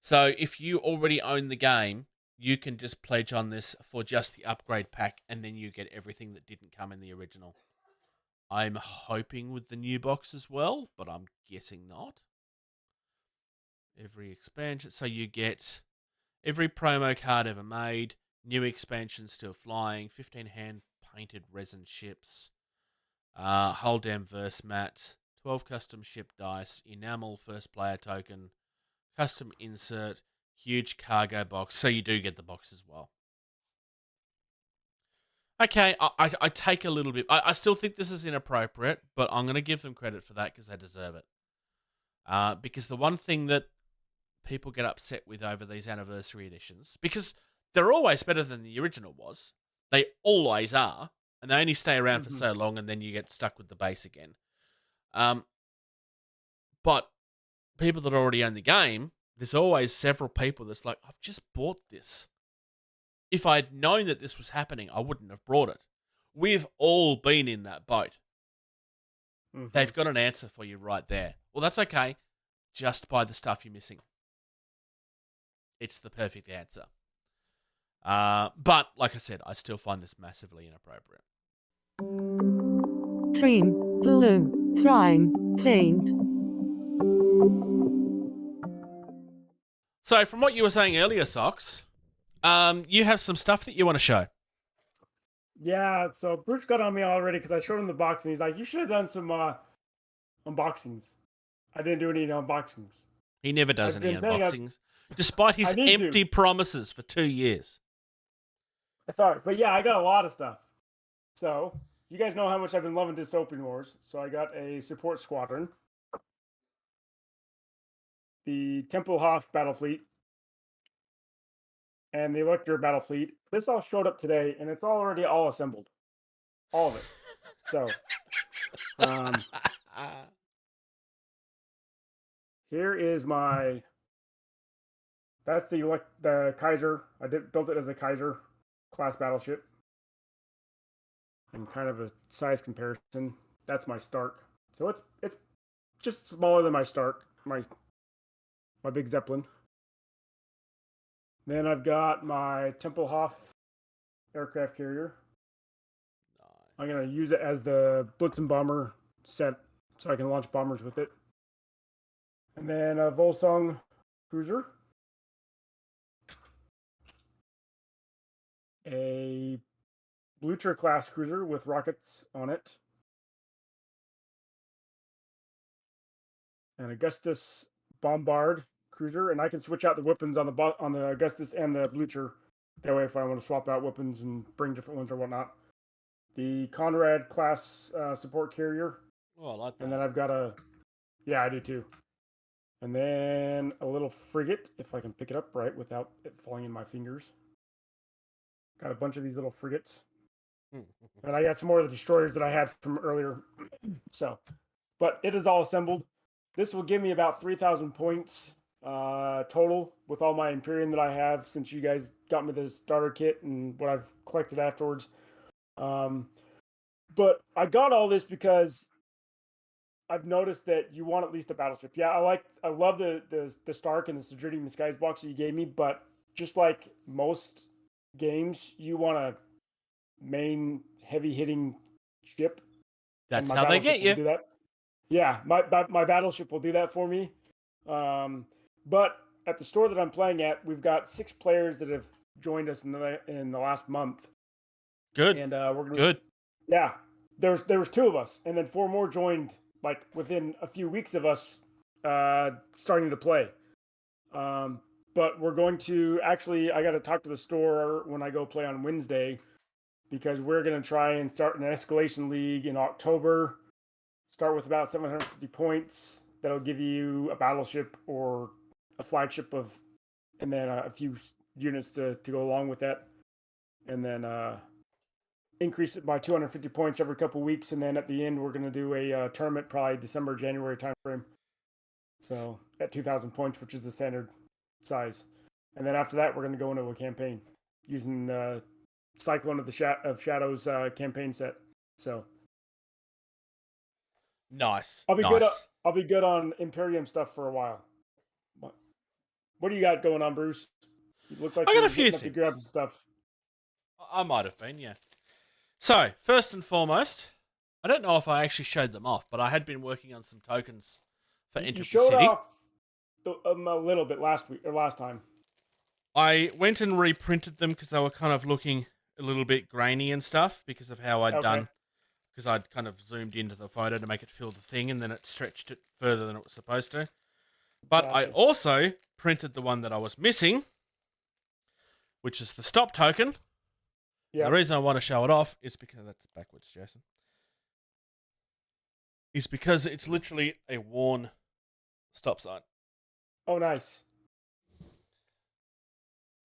So if you already own the game, you can just pledge on this for just the upgrade pack, and then you get everything that didn't come in the original. I'm hoping with the new box as well, but I'm guessing not. every expansion. So you get every promo card ever made, new expansion still flying, 15 hand-painted resin ships, whole damn verse mat, 12 custom ship dice, enamel first player token, custom insert, huge cargo box. So you do get the box as well. Okay, I take a little bit. I still think this is inappropriate, but I'm going to give them credit for that because they deserve it. Because the one thing that people get upset with over these anniversary editions, because they're always better than the original was. They always are, and they only stay around for so long, and then you get stuck with the base again. But people that already own the game, there's always several people that's like, I've just bought this. If I had known that this was happening, I wouldn't have brought it. We've all been in that boat. They've got an answer for you right there. Well, that's okay. Just buy the stuff you're missing. It's the perfect answer. But, like I said, I still find this massively inappropriate. Cream, glue, prime, paint. So, from what you were saying earlier, Socks, you have some stuff that you want to show. Yeah, so Bruce got on me already because I showed him the box and he's like, you should have done some unboxings. I didn't do any unboxings. He never does any unboxings, despite his empty promises for 2 years. Sorry, but yeah, I got a lot of stuff. So, you guys know how much I've been loving Dystopian Wars. So I got a support squadron, the Tempelhof battle fleet, and the Elector battle fleet. This all showed up today, and it's already all assembled. All of it. So, here is my... That's the Kaiser. I built it as a Kaiser class battleship. And kind of a size comparison. That's my Stark. So it's just smaller than my Stark, my big Zeppelin. Then I've got my Tempelhof aircraft carrier. I'm going to use it as the Blitzen bomber set so I can launch bombers with it. And then a Volsung cruiser. A Blucher class cruiser with rockets on it. An Augustus Bombard cruiser, and I can switch out the weapons on the Augustus and the Blucher. That way, if I want to swap out weapons and bring different ones or whatnot. The Conrad class support carrier. Oh, I like that. And then I've got yeah, I do too. And then a little frigate, if I can pick it up right without it falling in my fingers. Got a bunch of these little frigates. And I got some more of the destroyers that I had from earlier. So, but it is all assembled. This will give me about 3,000 points total with all my Imperium that I have since you guys got me the starter kit and what I've collected afterwards. But I got all this because I've noticed that you want at least a battleship. Yeah, I love the Stark and the Sidridium Skies box that you gave me, but just like most games, you want a main heavy hitting ship. That's how they get you. Do that. Yeah, my battleship will do that for me. But at the store that I'm playing at, we've got 6 players that have joined us in the last month. Good. And we're gonna, good. Yeah, there was 2 of us, and then 4 more joined like within a few weeks of us starting to play. But we're going to I got to talk to the store when I go play on Wednesday, because we're going to try and start an escalation league in October. Start with about 750 points. That'll give you a battleship or a flagship and then a few units to go along with that. And then increase it by 250 points every couple weeks. And then at the end, we're going to do a tournament, probably December, January timeframe. So at 2,000 points, which is the standard size. And then after that, we're going to go into a campaign using the Cyclone of Shadows campaign set. So nice. I'll be good on Imperium stuff for a while. What do you got going on, Bruce? You look like I got a few things. To grab stuff. I might have been, yeah. So first and foremost, I don't know if I actually showed them off, but I had been working on some tokens for Entropy City. a little bit last week or last time. I went and reprinted them because they were kind of looking a little bit grainy and stuff because of how I'd done. Because I'd kind of zoomed into the photo to make it fill the thing, and then it stretched it further than it was supposed to. But I Gotcha. also printed the one that I was missing, which is the stop token. Yeah. The reason I want to show it off is because that's backwards, Jason. Is because it's literally a worn stop sign. Oh, nice.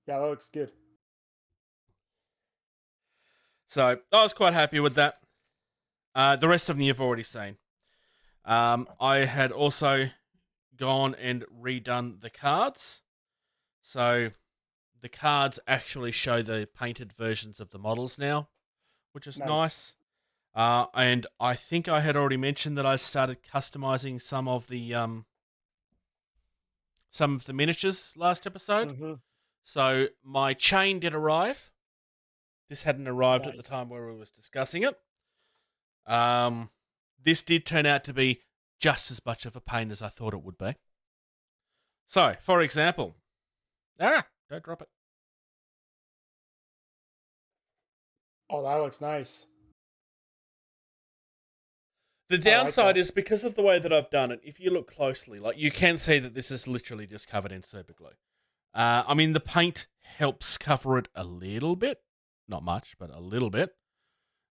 Yeah, that looks good. So I was quite happy with that. The rest of them you've already seen. I had also gone and redone the cards. So the cards actually show the painted versions of the models now, which is nice. And I think I had already mentioned that I started customizing some of the miniatures last episode. Mm-hmm. So my chain did arrive. This hadn't arrived at the Nice. time where we was discussing it. This did turn out to be just as much of a pain as I thought it would be. So, for example, don't drop it. Oh, that looks nice. The I like downside that. is because of the way that I've done it, if you look closely, like you can see that this is literally just covered in super glue. I mean, the paint helps cover it a little bit. Not much, but a little bit.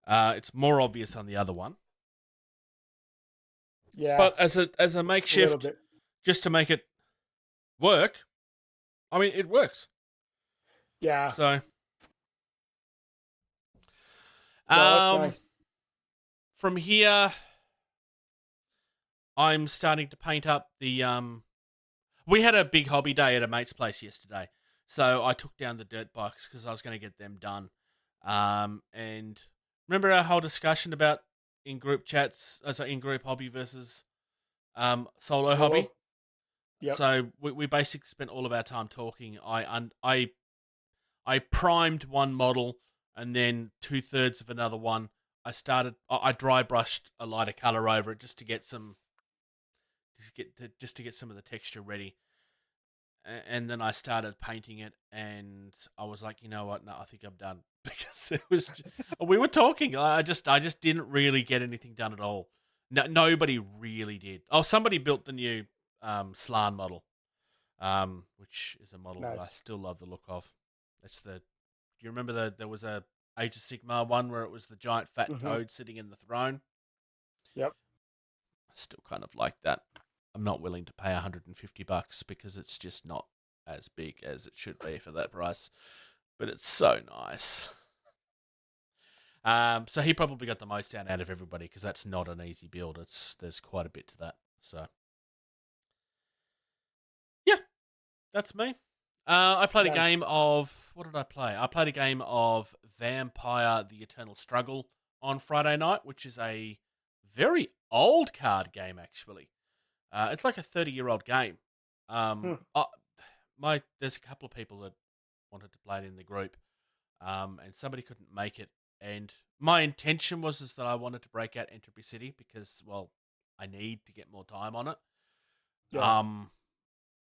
It's more obvious on the other one. Yeah. But as a a little makeshift, bit. just to make it work, I mean, it works. Yeah. So, Well, that's nice. from here, I'm starting to paint up the. We had a big hobby day at a mate's place yesterday, so I took down the dirt bikes because I was going to get them done. And remember our whole discussion about in-group chats, in-group hobby versus solo hobby? Yep. So we basically spent all of our time talking. I primed one model and then 2/3 of another one. I dry brushed a lighter color over it just to get some of the texture ready. And then I started painting it, and I was like, you know what? No, I think I'm done because it was. We were talking. I just didn't really get anything done at all. No, nobody really did. Oh, somebody built the new Slan model, which is a model that I Nice. still love the look of. It's the. Do you remember there was a Age of Sigmar one where it was the giant fat Mhm. toad sitting in the throne? Yep. I still kind of like that. I'm not willing to pay $150 because it's just not as big as it should be for that price. But it's so nice. So he probably got the most out of everybody because that's not an easy build. There's quite a bit to that. So yeah, that's me. I played a Nice. game of what did I play? I played a game of Vampire: The Eternal Struggle on Friday night, which is a very old card game actually. It's like a 30-year-old game. There's a couple of people that wanted to play it in the group, and somebody couldn't make it. And my intention was that I wanted to break out Entropy City because, well, I need to get more time on it. Yeah.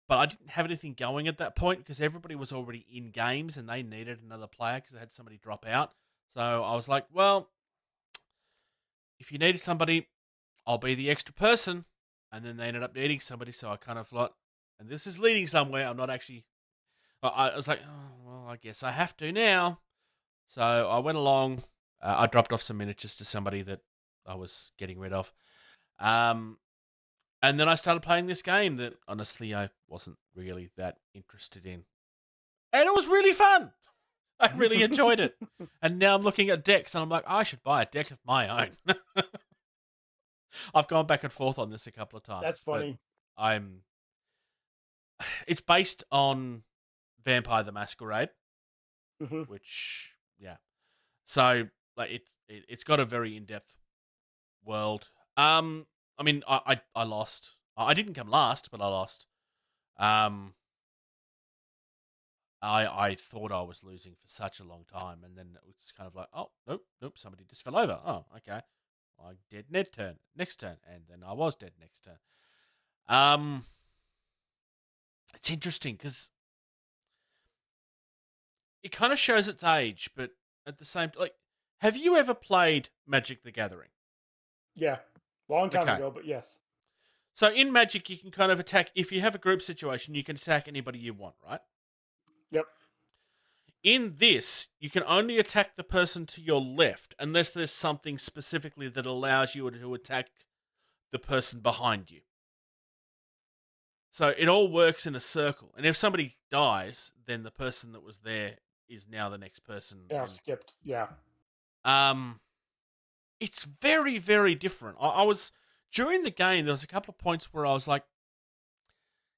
But I didn't have anything going at that point because everybody was already in games and they needed another player because they had somebody drop out. So I was like, well, if you needed somebody, I'll be the extra person. And then they ended up needing somebody, so I kind of thought, and this is leading somewhere. I'm not actually. I was like, oh, well, I guess I have to now. So I went along. I dropped off some miniatures to somebody that I was getting rid of. And then I started playing this game that honestly I wasn't really that interested in. And it was really fun. I really enjoyed it. And now I'm looking at decks and I'm like, I should buy a deck of my own. I've gone back and forth on this a couple of times. That's funny. It's based on Vampire the Masquerade, Mm-hmm. which, yeah. So, like, it's got a very in-depth world. I mean, I lost. I didn't come last, but I lost. I thought I was losing for such a long time, and then it was kind of like, oh, nope, somebody just fell over. Oh, okay. I dead next turn, and then I was dead next turn. it's interesting because it kind of shows its age, but at the same time, like, have you ever played Magic the Gathering? Yeah, long time Okay. ago, but yes. So in Magic, you can kind of attack, if you have a group situation, you can attack anybody you want, right? Yep. In this, you can only attack the person to your left unless there's something specifically that allows you to attack the person behind you. So it all works in a circle. And if somebody dies, then the person that was there is now the next person. Yeah, and skipped. Yeah. It's very, very different. I was during the game. There was a couple of points where I was like,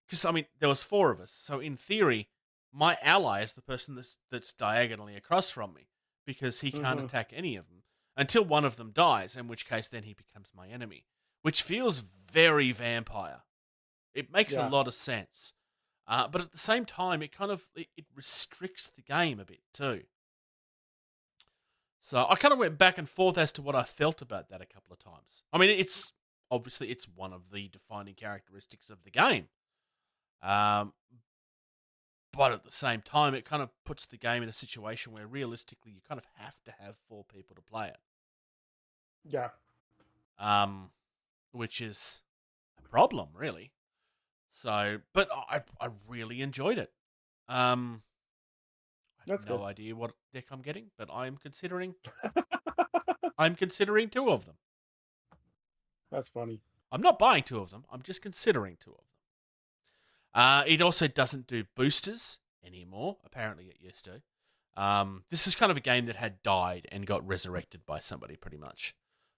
because I mean, there was 4 of us, so in theory, my ally is the person that's diagonally across from me because he can't attack any of them until one of them dies. In which case, then he becomes my enemy, which feels very vampire. It makes a lot of sense, but at the same time, it kind of it restricts the game a bit too. So I kind of went back and forth as to what I felt about that a couple of times. I mean, it's obviously it's one of the defining characteristics of the game, but at the same time, it kind of puts the game in a situation where realistically you kind of have to have 4 people to play it. Yeah. Which is a problem, really. So, but I really enjoyed it. I have no idea what deck I'm getting, but I'm considering 2 of them. That's funny. I'm not buying 2 of them. I'm just considering 2 of them. It also doesn't do boosters anymore. Apparently, it used to. This is kind of a game that had died and got resurrected by somebody, pretty much,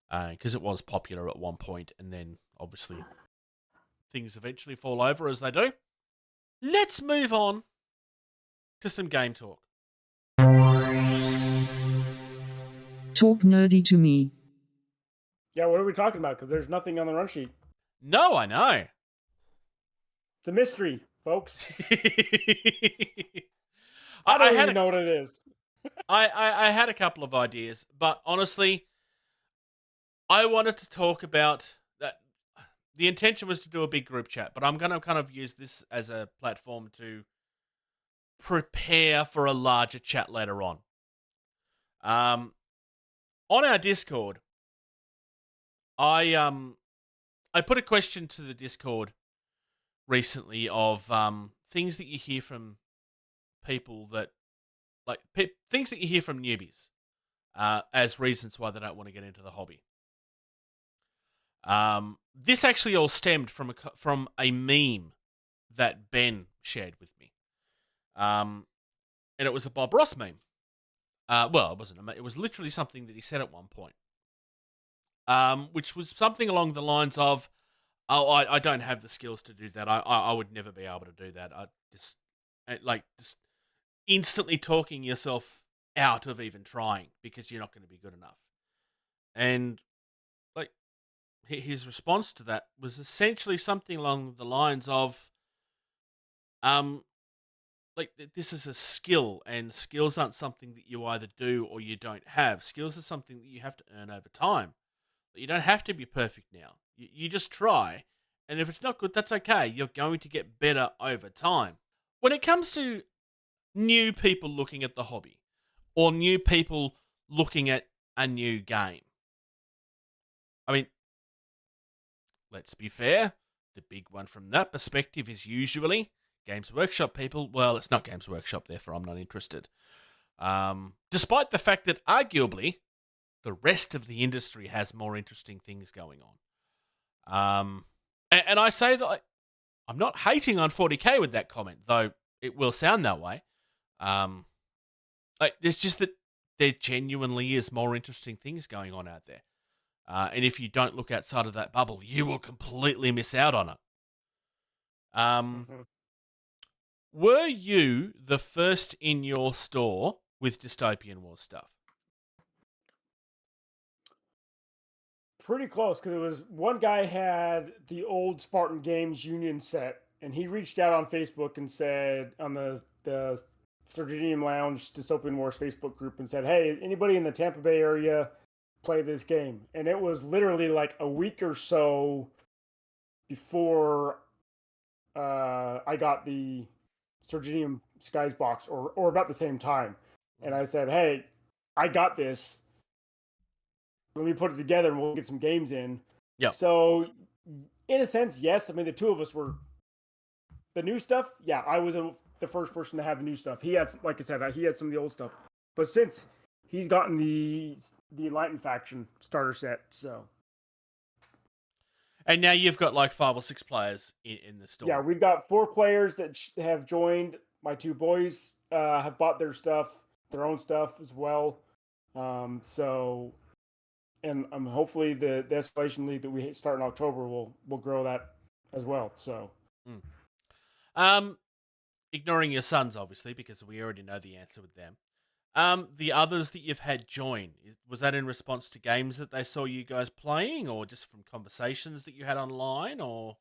because it was popular at one point, and then obviously things eventually fall over as they do. Let's move on to some game talk. Talk nerdy to me. Yeah, what are we talking about? Because there's nothing on the run sheet. No, I know. It's a mystery, folks. I don't even know what it is. I had a couple of ideas, but honestly, I wanted to talk about that. The intention was to do a big group chat, but I'm going to kind of use this as a platform to prepare for a larger chat later on. On our Discord, I put a question to the Discord recently of things that you hear from people that things that you hear from newbies as reasons why they don't want to get into the hobby. This actually all stemmed from a meme that Ben shared with me, and it was a Bob Ross meme. Well, it wasn't. It was literally something that he said at one point, which was something along the lines of, "Oh, I don't have the skills to do that. I would never be able to do that. I just instantly talking yourself out of even trying because you're not going to be good enough." And his response to that was essentially something along the lines of, this is a skill, and skills aren't something that you either do or you don't have. Skills are something that you have to earn over time. You don't have to be perfect now. You just try, and if it's not good, that's okay. You're going to get better over time. When it comes to new people looking at the hobby, or new people looking at a new game, I mean, let's be fair, the big one from that perspective is usually Games Workshop people. Well, it's not Games Workshop, therefore I'm not interested. Despite the fact that arguably the rest of the industry has more interesting things going on. And I say that I'm not hating on 40k with that comment, though it will sound that way. It's just that there genuinely is more interesting things going on out there. And if you don't look outside of that bubble, you will completely miss out on it. Were you the first in your store with Dystopian Wars stuff? Pretty close, because it was one guy had the old Spartan Games Union set, and he reached out on Facebook and said, on the Sturginium Lounge Dystopian Wars Facebook group, and said, "Hey, anybody in the Tampa Bay area play this game?" And it was literally like a week or so before I got the Serginium Skies box, or about the same time, and I said, "Hey, I got this. Let me put it together, and we'll get some games in." Yeah. So, in a sense, yes. I mean, the two of us were the new stuff. Yeah, I was the first person to have the new stuff. He had, like I said, he had some of the old stuff. But since he's gotten the Enlightened faction starter set, so. And now you've got like 5 or 6 players in the store. Yeah, we've got 4 players that have joined. My 2 boys have bought their own stuff as well. So, and hopefully the Escalation League that we start in October will grow that as well. So, ignoring your sons, obviously, because we already know the answer with them. The others that you've had join, was that in response to games that they saw you guys playing, or just from conversations that you had online, or?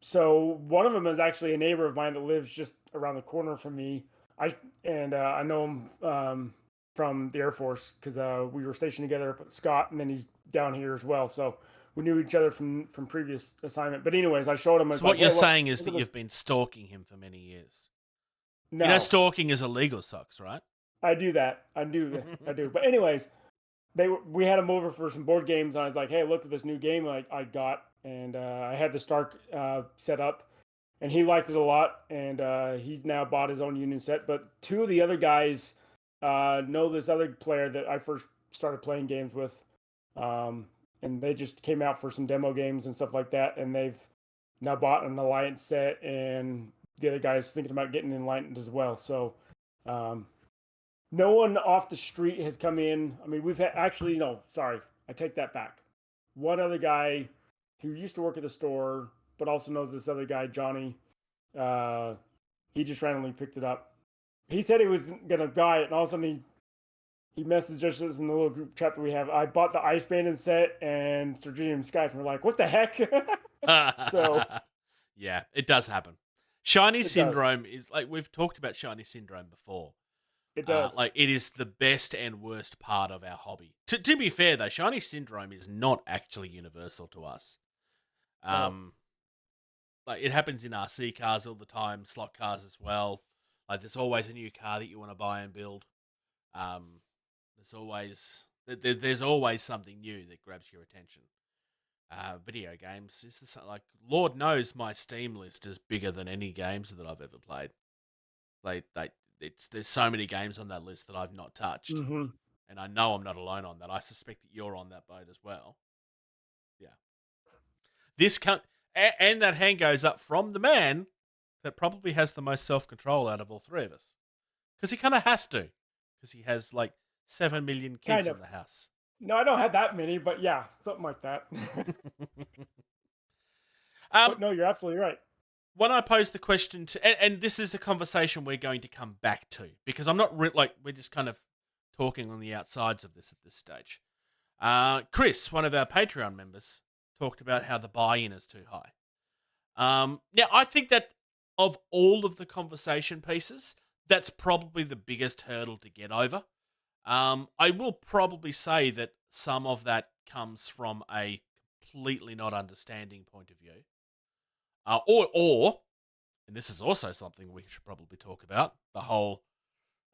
So one of them is actually a neighbor of mine that lives just around the corner from me. I know him from the Air Force because we were stationed together up at Scott, and then he's down here as well. So we knew each other from previous assignment. But anyways, I showed him. So what you're saying is that you've been stalking him for many years. No, you know, stalking is illegal, Socks, right? I do that. I do. But anyways, we had him over for some board games, and I was like, "Hey, look at this new game I got," and I had the Stark set up, and he liked it a lot, and he's now bought his own Union set. But 2 of the other guys know this other player that I first started playing games with, and they just came out for some demo games and stuff like that, and they've now bought an Alliance set, and the other guy's thinking about getting Enlightened as well. So. No one off the street has come in. I mean, we've had sorry, I take that back. One other guy who used to work at the store, but also knows this other guy, Johnny. He just randomly picked it up. He said he was gonna buy it, and all of a sudden he messaged us in the little group chat that we have. I bought the Ice Bandit set and Serginium Skies, and we're like, what the heck? So yeah, it does happen. Shiny Syndrome is like, we've talked about Shiny Syndrome before. It does. Like, it is the best and worst part of our hobby. To be fair, though, Shiny Syndrome is not actually universal to us. Like, it happens in RC cars all the time, slot cars as well. Like, there's always a new car that you want to buy and build. There's always something new that grabs your attention. Video games is like, Lord knows my Steam list is bigger than any games that I've ever played. There's so many games on that list that I've not touched, and I know I'm not alone on that. I suspect that you're on that boat as well. Yeah, and that hand goes up from the man that probably has the most self-control out of all 3 of us, because he kind of has to, because he has like 7 million kids in the house. No, I don't have that many, but yeah, something like that. But no, you're absolutely right. When I posed the question to, and this is a conversation we're going to come back to, because I'm not we're just kind of talking on the outsides of this at this stage. Chris, one of our Patreon members, talked about how the buy-in is too high. Now, I think that of all of the conversation pieces, that's probably the biggest hurdle to get over. I will probably say that some of that comes from a completely not understanding point of view. Or, and this is also something we should probably talk about, the whole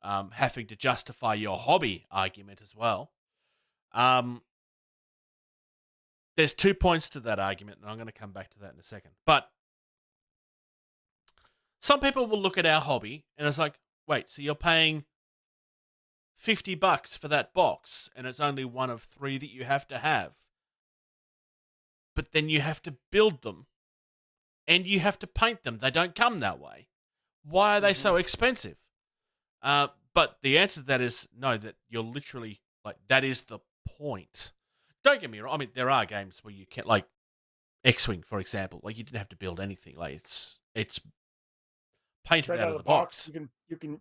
having to justify your hobby argument as well. There's 2 points to that argument, and I'm going to come back to that in a second. But some people will look at our hobby, and it's like, wait, so you're paying $50 for that box, and it's only one of 3 that you have to have. But then you have to build them. And you have to paint them. They don't come that way. Why are they so expensive? But the answer to that is no, that you're literally, like, that is the point. Don't get me wrong. I mean, there are games where you can, like, X-Wing, for example. Like, you didn't have to build anything. Like, it's painted Straight out of the box. You can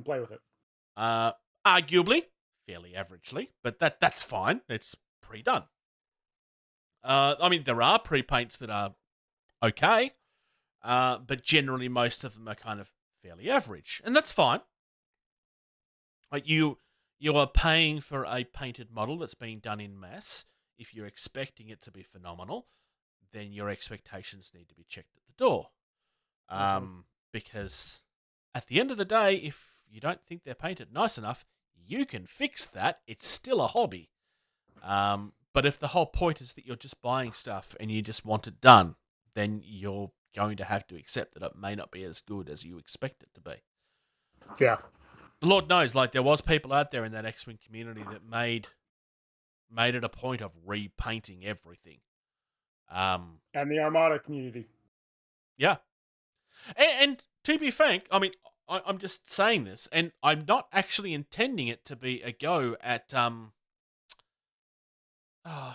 play with it. Arguably, fairly averagely, but that's fine. It's pre-done. I mean, there are pre-paints that are okay, but generally most of them are kind of fairly average, and that's fine. Like, you are paying for a painted model that's being done in mass. If you're expecting it to be phenomenal, then your expectations need to be checked at the door. Because at the end of the day, if you don't think they're painted nice enough, you can fix that. It's still a hobby. But if the whole point is that you're just buying stuff and you just want it done, then you're going to have to accept that it may not be as good as you expect it to be. Yeah. Lord knows, like there was people out there in that X-Wing community that made it a point of repainting everything. And the Armada community. Yeah. And to be frank, I mean, I'm just saying this, and I'm not actually intending it to be a go at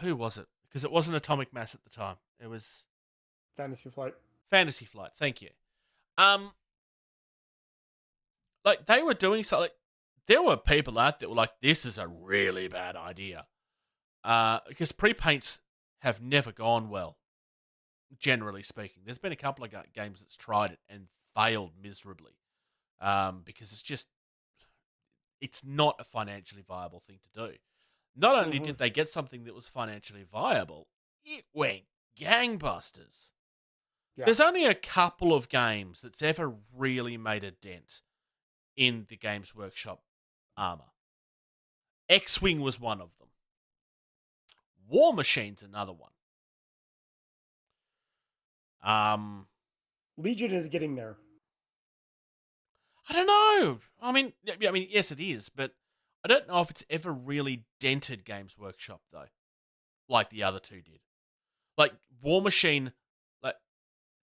who was it? Because it wasn't Atomic Mass at the time. It was Fantasy Flight. Fantasy Flight. Thank you. Like they were doing something. There were people out there who were like, "This is a really bad idea," because pre-paints have never gone well. Generally speaking, there's been a couple of games that's tried it and failed miserably, because it's not a financially viable thing to do. Not only did they get something that was financially viable, it went gangbusters. Yeah. There's only a couple of games that's ever really made a dent in the Games Workshop armor. X-Wing was one of them. War Machine's another one. Legion is getting there. I don't know. I mean, yes, it is, but I don't know if it's ever really dented Games Workshop though, like the other two did. Like War Machine, like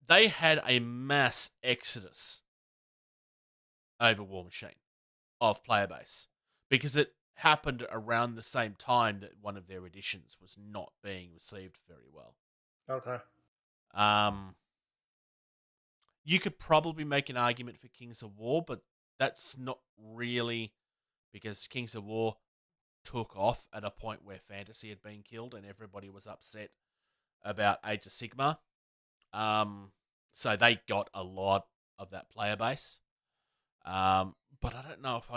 they had a mass exodus over War Machine of player base because it happened around the same time that one of their editions was not being received very well. Okay. You could probably make an argument for Kings of War, but that's not really because Kings of War took off at a point where fantasy had been killed and everybody was upset about Age of Sigmar. So they got a lot of that player base. But I don't know if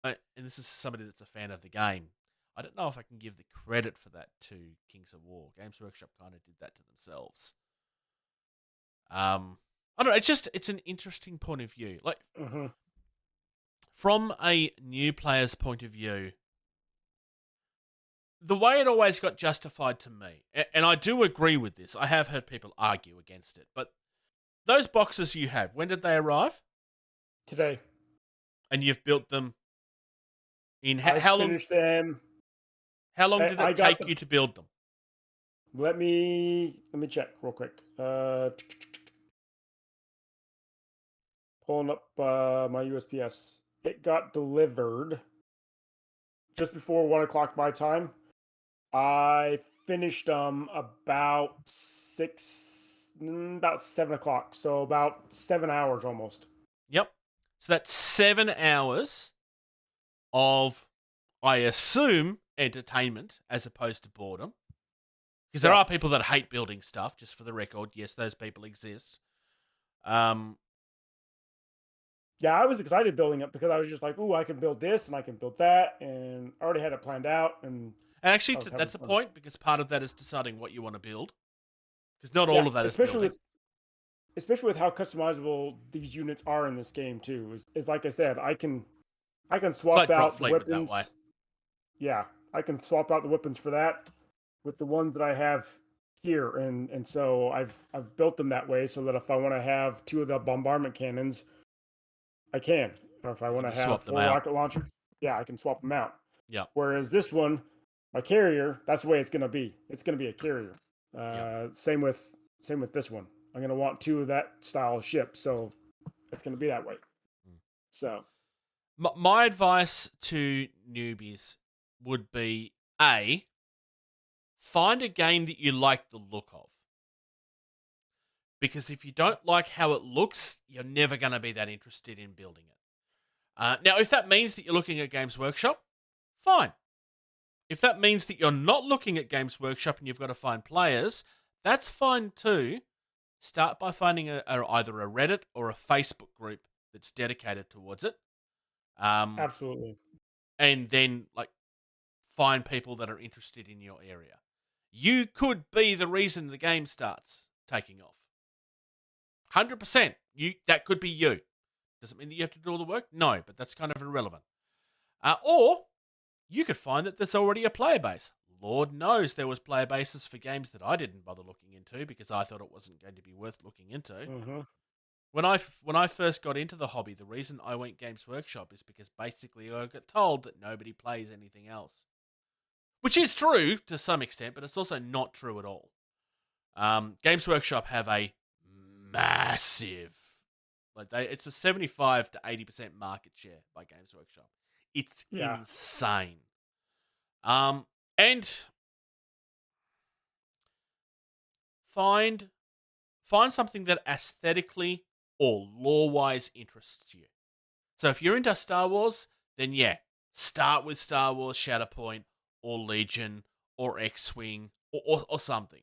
and this is somebody that's a fan of the game, I don't know if I can give the credit for that to Kings of War. Games Workshop kind of did that to themselves. I don't know. It's an interesting point of view. Like, from a new player's point of view, the way it always got justified to me, and I do agree with this, I have heard people argue against it, but those boxes you have, when did they arrive? Today. And you've built them in how long? Finished them. How long did it take you to build them? Let me check real quick. Pulling up my USPS. It got delivered just before 1 o'clock my time. I finished about 7 o'clock. So about 7 hours almost. Yep. So that's 7 hours of, I assume, entertainment as opposed to boredom. Because there are people that hate building stuff, just for the record. Yes, those people exist. Yeah, I was excited building it because I was just like, ooh, I can build this and I can build that. And I already had it planned out. And actually, that's a point because part of that is deciding what you want to build. Because not all of that is building. Especially with how customizable these units are in this game, too. Is like I said, I can swap out the weapons. That way. Yeah, I can swap out the weapons for that with the ones that I have here, and so I've built them that way so that if I want to have 2 of the bombardment cannons, I can. Or if I want to have 4 rocket launchers, yeah, I can swap them out. Yeah. Whereas this one, my carrier, that's the way it's going to be. It's going to be a carrier. Same with this one. I'm going to want 2 of that style ship, so it's going to be that way. So, my advice to newbies would be find a game that you like the look of. Because if you don't like how it looks, you're never going to be that interested in building it. Now, if that means that you're looking at Games Workshop, fine. If that means that you're not looking at Games Workshop and you've got to find players, that's fine too. Start by finding either a Reddit or a Facebook group that's dedicated towards it. Absolutely. And then, find people that are interested in your area. You could be the reason the game starts taking off. 100%. That could be you. Does it mean that you have to do all the work? No, but that's kind of irrelevant. Or you could find that there's already a player base. Lord knows there was player bases for games that I didn't bother looking into because I thought it wasn't going to be worth looking into. Mm-hmm. When I first got into the hobby, the reason I went Games Workshop is because basically I got told that nobody plays anything else. Which is true to some extent, but it's also not true at all. Games Workshop have a massive, it's a 75 to 80% market share by Games Workshop. It's insane. And find something that aesthetically or lore-wise interests you. So if you're into Star Wars, then start with Star Wars Shatterpoint or Legion or X-Wing or something.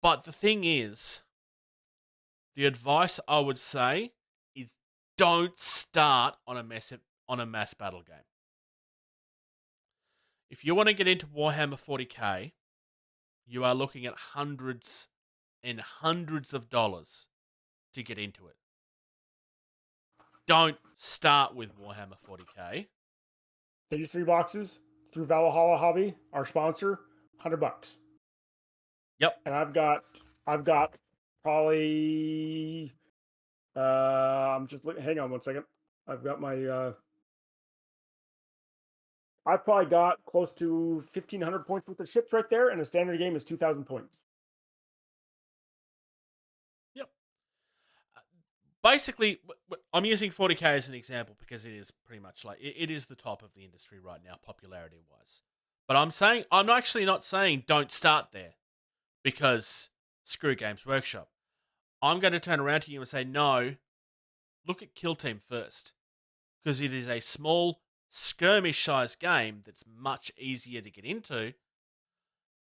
But the thing is, the advice I would say is don't start on a mass battle game. If you want to get into Warhammer 40k, you are looking at hundreds and hundreds of dollars to get into it. Don't start with Warhammer 40k. These 3 boxes through Valhalla Hobby, our sponsor, $100. Yep. And I've got probably I'm just looking. Hang on one second. I've got my I've probably got close to 1,500 points worth of ships right there, and a standard game is 2,000 points. Yep. Basically, I'm using 40k as an example because it is pretty much like it is the top of the industry right now, popularity-wise. But I'm actually not saying don't start there because screw Games Workshop. I'm going to turn around to you and say, no, look at Kill Team first because it is a small, skirmish-sized game that's much easier to get into,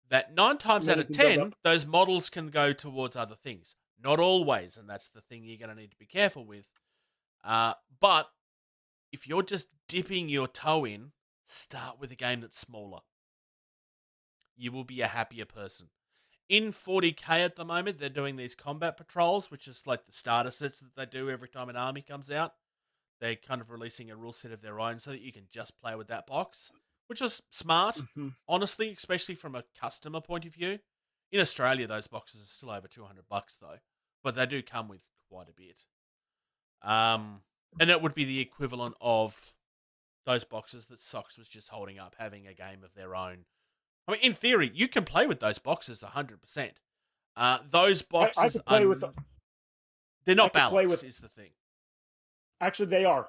that 9 times out of 10, those models can go towards other things. Not always, and that's the thing you're going to need to be careful with. But if you're just dipping your toe in, start with a game that's smaller. You will be a happier person. In 40k at the moment, they're doing these combat patrols, which is like the starter sets that they do every time an army comes out. They're kind of releasing a rule set of their own so that you can just play with that box, which is smart, honestly, especially from a customer point of view. In Australia, those boxes are still over $200 though, but they do come with quite a bit. And it would be the equivalent of those boxes that Sox was just holding up, having a game of their own. I mean, in theory, you can play with those boxes 100%. Those boxes they're not balanced, is the thing. Actually, they are.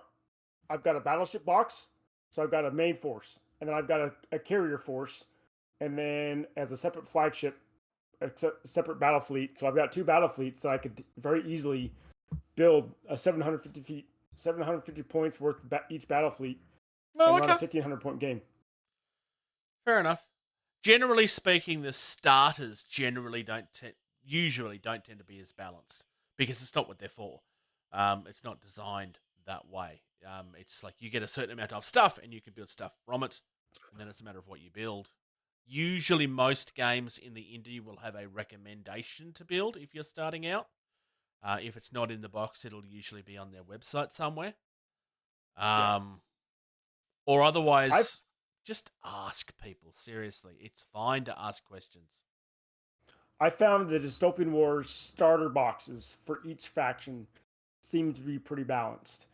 I've got a battleship box, so I've got a main force, and then I've got a carrier force, and then as a separate flagship, a separate battle fleet. So I've got 2 battle fleets that I could very easily build a 750 points worth of each battle fleet, and run a 1,500 point game. Fair enough. Generally speaking, the starters usually don't tend to be as balanced because it's not what they're for. It's not designed that way. It's like you get a certain amount of stuff and you can build stuff from it, and then it's a matter of what you build. Usually most games in the indie will have a recommendation to build if you're starting out. If it's not in the box, it'll usually be on their website somewhere. Or otherwise, just ask people. Seriously, it's fine to ask questions. I found the Dystopian Wars starter boxes for each faction seem to be pretty balanced.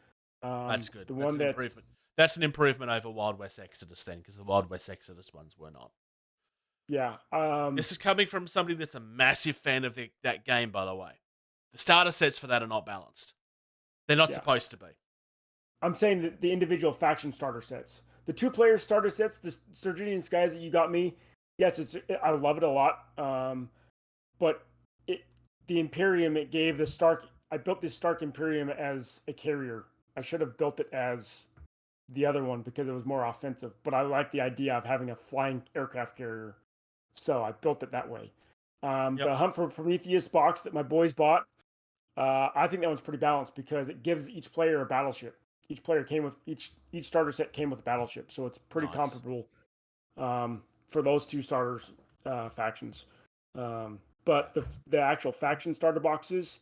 That's good. Improvement. That's an improvement over Wild West Exodus then, because the Wild West Exodus ones were not. Yeah. This is coming from somebody that's a massive fan of that game, by the way. The starter sets for that are not balanced. They're not supposed to be. I'm saying that the individual faction starter sets. The 2-player starter sets, the Sturginian Skies that you got me, yes, I love it a lot. But the Imperium, it gave the Stark. I built this Stark Imperium as a carrier. I should have built it as the other one because it was more offensive. But I like the idea of having a flying aircraft carrier, so I built it that way. The Hunt for Prometheus box that my boys bought, I think that one's pretty balanced because it gives each player a battleship. Each player came with each starter set came with a battleship, so it's pretty comparable for those 2 starters factions. But the actual faction starter boxes,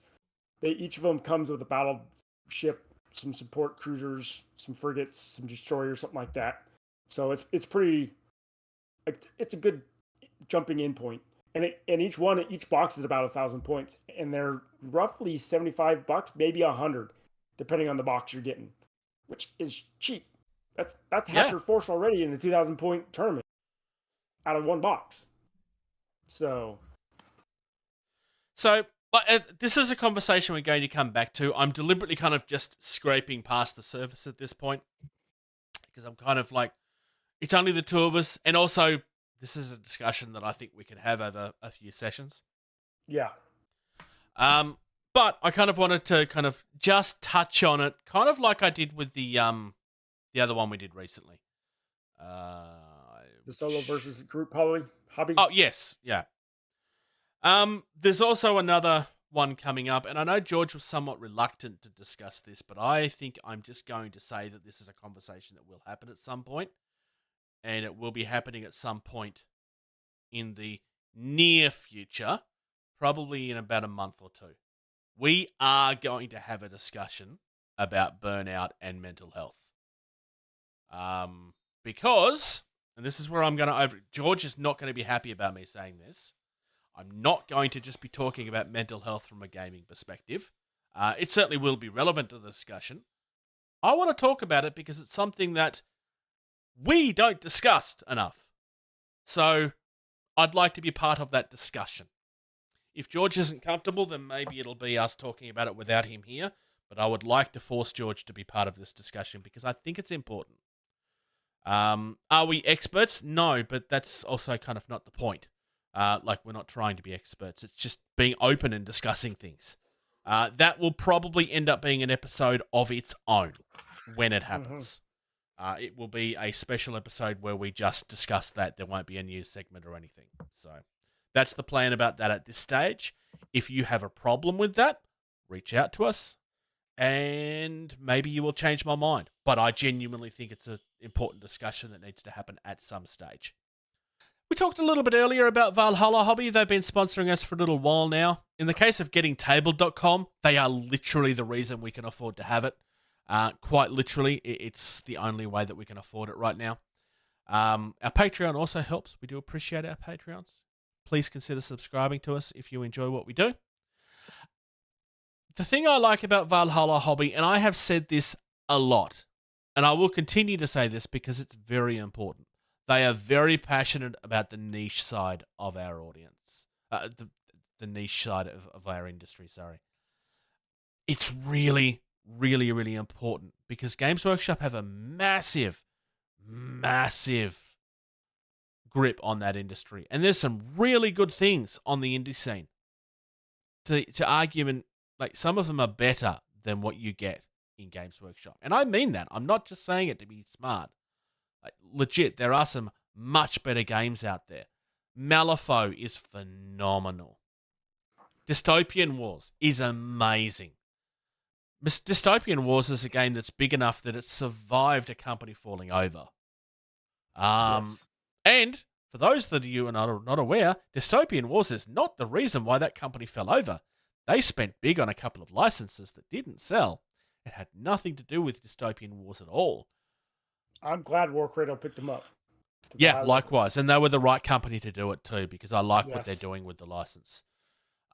each of them comes with a battleship, some support cruisers, some frigates, some destroyers, something like that. So it's pretty. It's a good jumping in point, and each box is about 1,000 points, and they're roughly $75, maybe $100, depending on the box you're getting, which is cheap. That's half your force already in the 2,000 point tournament out of one box. So this is a conversation we're going to come back to. I'm deliberately kind of just scraping past the surface at this point because I'm kind of like, it's only the two of us, and also this is a discussion that I think we could have over a few sessions. Yeah. But I kind of wanted to kind of just touch on it, kind of like I did with the other one we did recently. The solo versus group hobby. Oh yes, yeah. There's also another one coming up, and I know George was somewhat reluctant to discuss this, but I think I'm just going to say that this is a conversation that will happen at some point, and it will be happening at some point in the near future, probably in about a month or two. We are going to have a discussion about burnout and mental health. Because, and this is where I'm going to George is not going to be happy about me saying this. I'm not going to just be talking about mental health from a gaming perspective. It certainly will be relevant to the discussion. I want to talk about it because it's something that we don't discuss enough. So I'd like to be part of that discussion. If George isn't comfortable, then maybe it'll be us talking about it without him here. But I would like to force George to be part of this discussion because I think it's important. Are we experts? No, but that's also kind of not the point. Like, we're not trying to be experts. It's just being open and discussing things. That will probably end up being an episode of its own when it happens. It will be a special episode where we just discuss that. There won't be a news segment or anything. So that's the plan about that at this stage. If you have a problem with that, reach out to us and maybe you will change my mind. But I genuinely think it's an important discussion that needs to happen at some stage. We talked a little bit earlier about Valhalla Hobby. They've been sponsoring us for a little while now. In the case of GettingTabled.com, they are literally the reason we can afford to have it. Quite literally, it's the only way that we can afford it right now. Our Patreon also helps. We do appreciate our Patreons. Please consider subscribing to us if you enjoy what we do. The thing I like about Valhalla Hobby, and I have said this a lot, and I will continue to say this because it's very important. They are very passionate about the niche side of our audience. The niche side of our industry, sorry. It's really, really, really important because Games Workshop have a massive, massive grip on that industry. And there's some really good things on the indie scene. To argument, like, some of them are better than what you get in Games Workshop. And I mean that. I'm not just saying it to be smart. Like, legit, there are some much better games out there. Malifaux is phenomenal. Dystopian Wars is amazing. Dystopian Wars is a game that's big enough that it survived a company falling over. Yes. And for those that you are not aware, Dystopian Wars is not the reason why that company fell over. They spent big on a couple of licenses that didn't sell. It had nothing to do with Dystopian Wars at all. I'm glad Warcradle picked them up. Yeah, likewise. And they were the right company to do it too, because I like what they're doing with the license.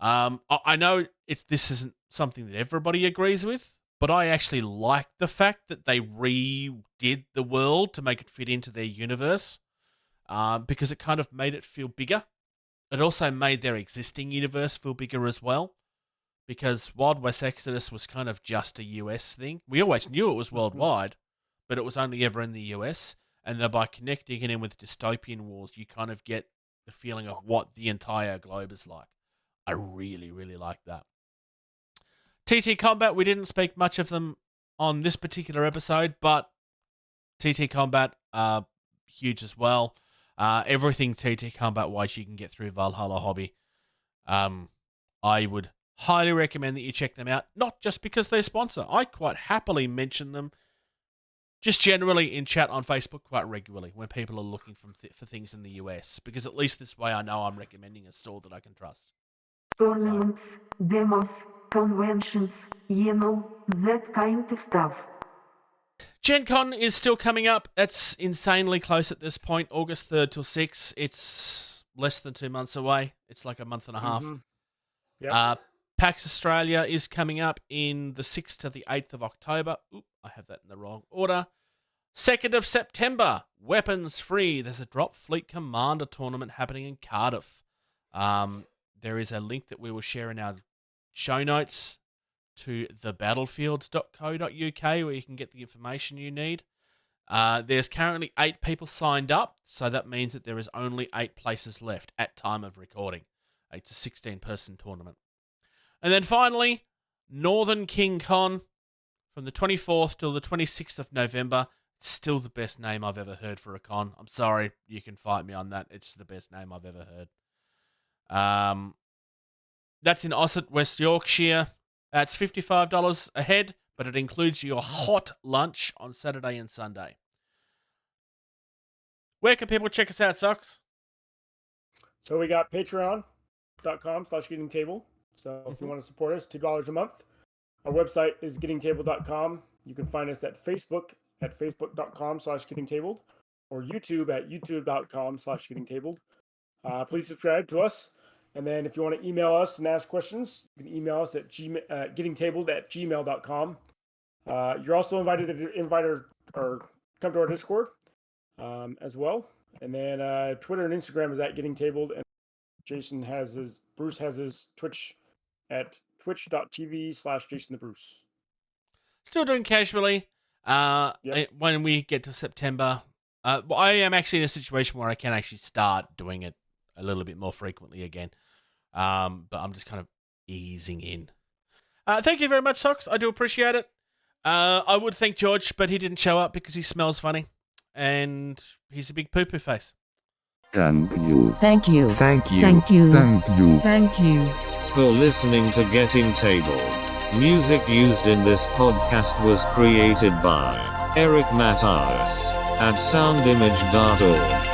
I know this isn't something that everybody agrees with, but I actually like the fact that they redid the world to make it fit into their universe, because it kind of made it feel bigger. It also made their existing universe feel bigger as well, because Wild West Exodus was kind of just a US thing. We always knew it was worldwide, but it was only ever in the US. And then by connecting it in with Dystopian Wars, you kind of get the feeling of what the entire globe is like. I really, really like that. TT Combat, we didn't speak much of them on this particular episode, but TT Combat, huge as well. Everything TT Combat-wise you can get through Valhalla Hobby. I would highly recommend that you check them out, not just because they sponsor. I quite happily mention them just generally in chat on Facebook quite regularly when people are looking for things in the US, because at least this way I know I'm recommending a store that I can trust. Tournaments, demos, conventions, that kind of stuff. Gen Con is still coming up. That's insanely close at this point. August 3rd till 6th. It's less than 2 months away. It's like a month and a half. Yep. PAX Australia is coming up in the 6th to the 8th of October. Oop, I have that in the wrong order. 2nd of September, Weapons Free. There's a Drop Fleet Commander tournament happening in Cardiff. There is a link that we will share in our show notes to thebattlefields.co.uk where you can get the information you need. There's currently 8 people signed up, so that means that there is only 8 places left at time of recording. It's a 16-person tournament. And then finally, Northern King Con from the 24th till the 26th of November. It's still the best name I've ever heard for a con. I'm sorry, you can fight me on that. It's the best name I've ever heard. That's in Ossett, West Yorkshire. It's $55 a head, but it includes your hot lunch on Saturday and Sunday. Where can people check us out, Socks? So we got patreon.com/gettingtable. So if you want to support us, $2 a month. Our website is gettingtable.com. You can find us at Facebook at facebook.com/gettingtabled or YouTube at youtube.com/gettingtabled. Please subscribe to us. And then if you want to email us and ask questions, you can email us at gettingtabled@gmail.com. You're also invited to invite or come to our Discord as well. And then Twitter and Instagram is at gettingtabled. And Bruce has his Twitch at twitch.tv/JasonTheBruce. Still doing casually. When we get to September, I am actually in a situation where I can actually start doing it a little bit more frequently again. But I'm just kind of easing in. Thank you very much, Socks. I do appreciate it. I would thank George, but he didn't show up because he smells funny. And he's a big poo-poo face. Thank you. Thank you. Thank you. Thank you. Thank you. Thank you. For listening to Getting Table. Music used in this podcast was created by Eric Matyas at soundimage.org.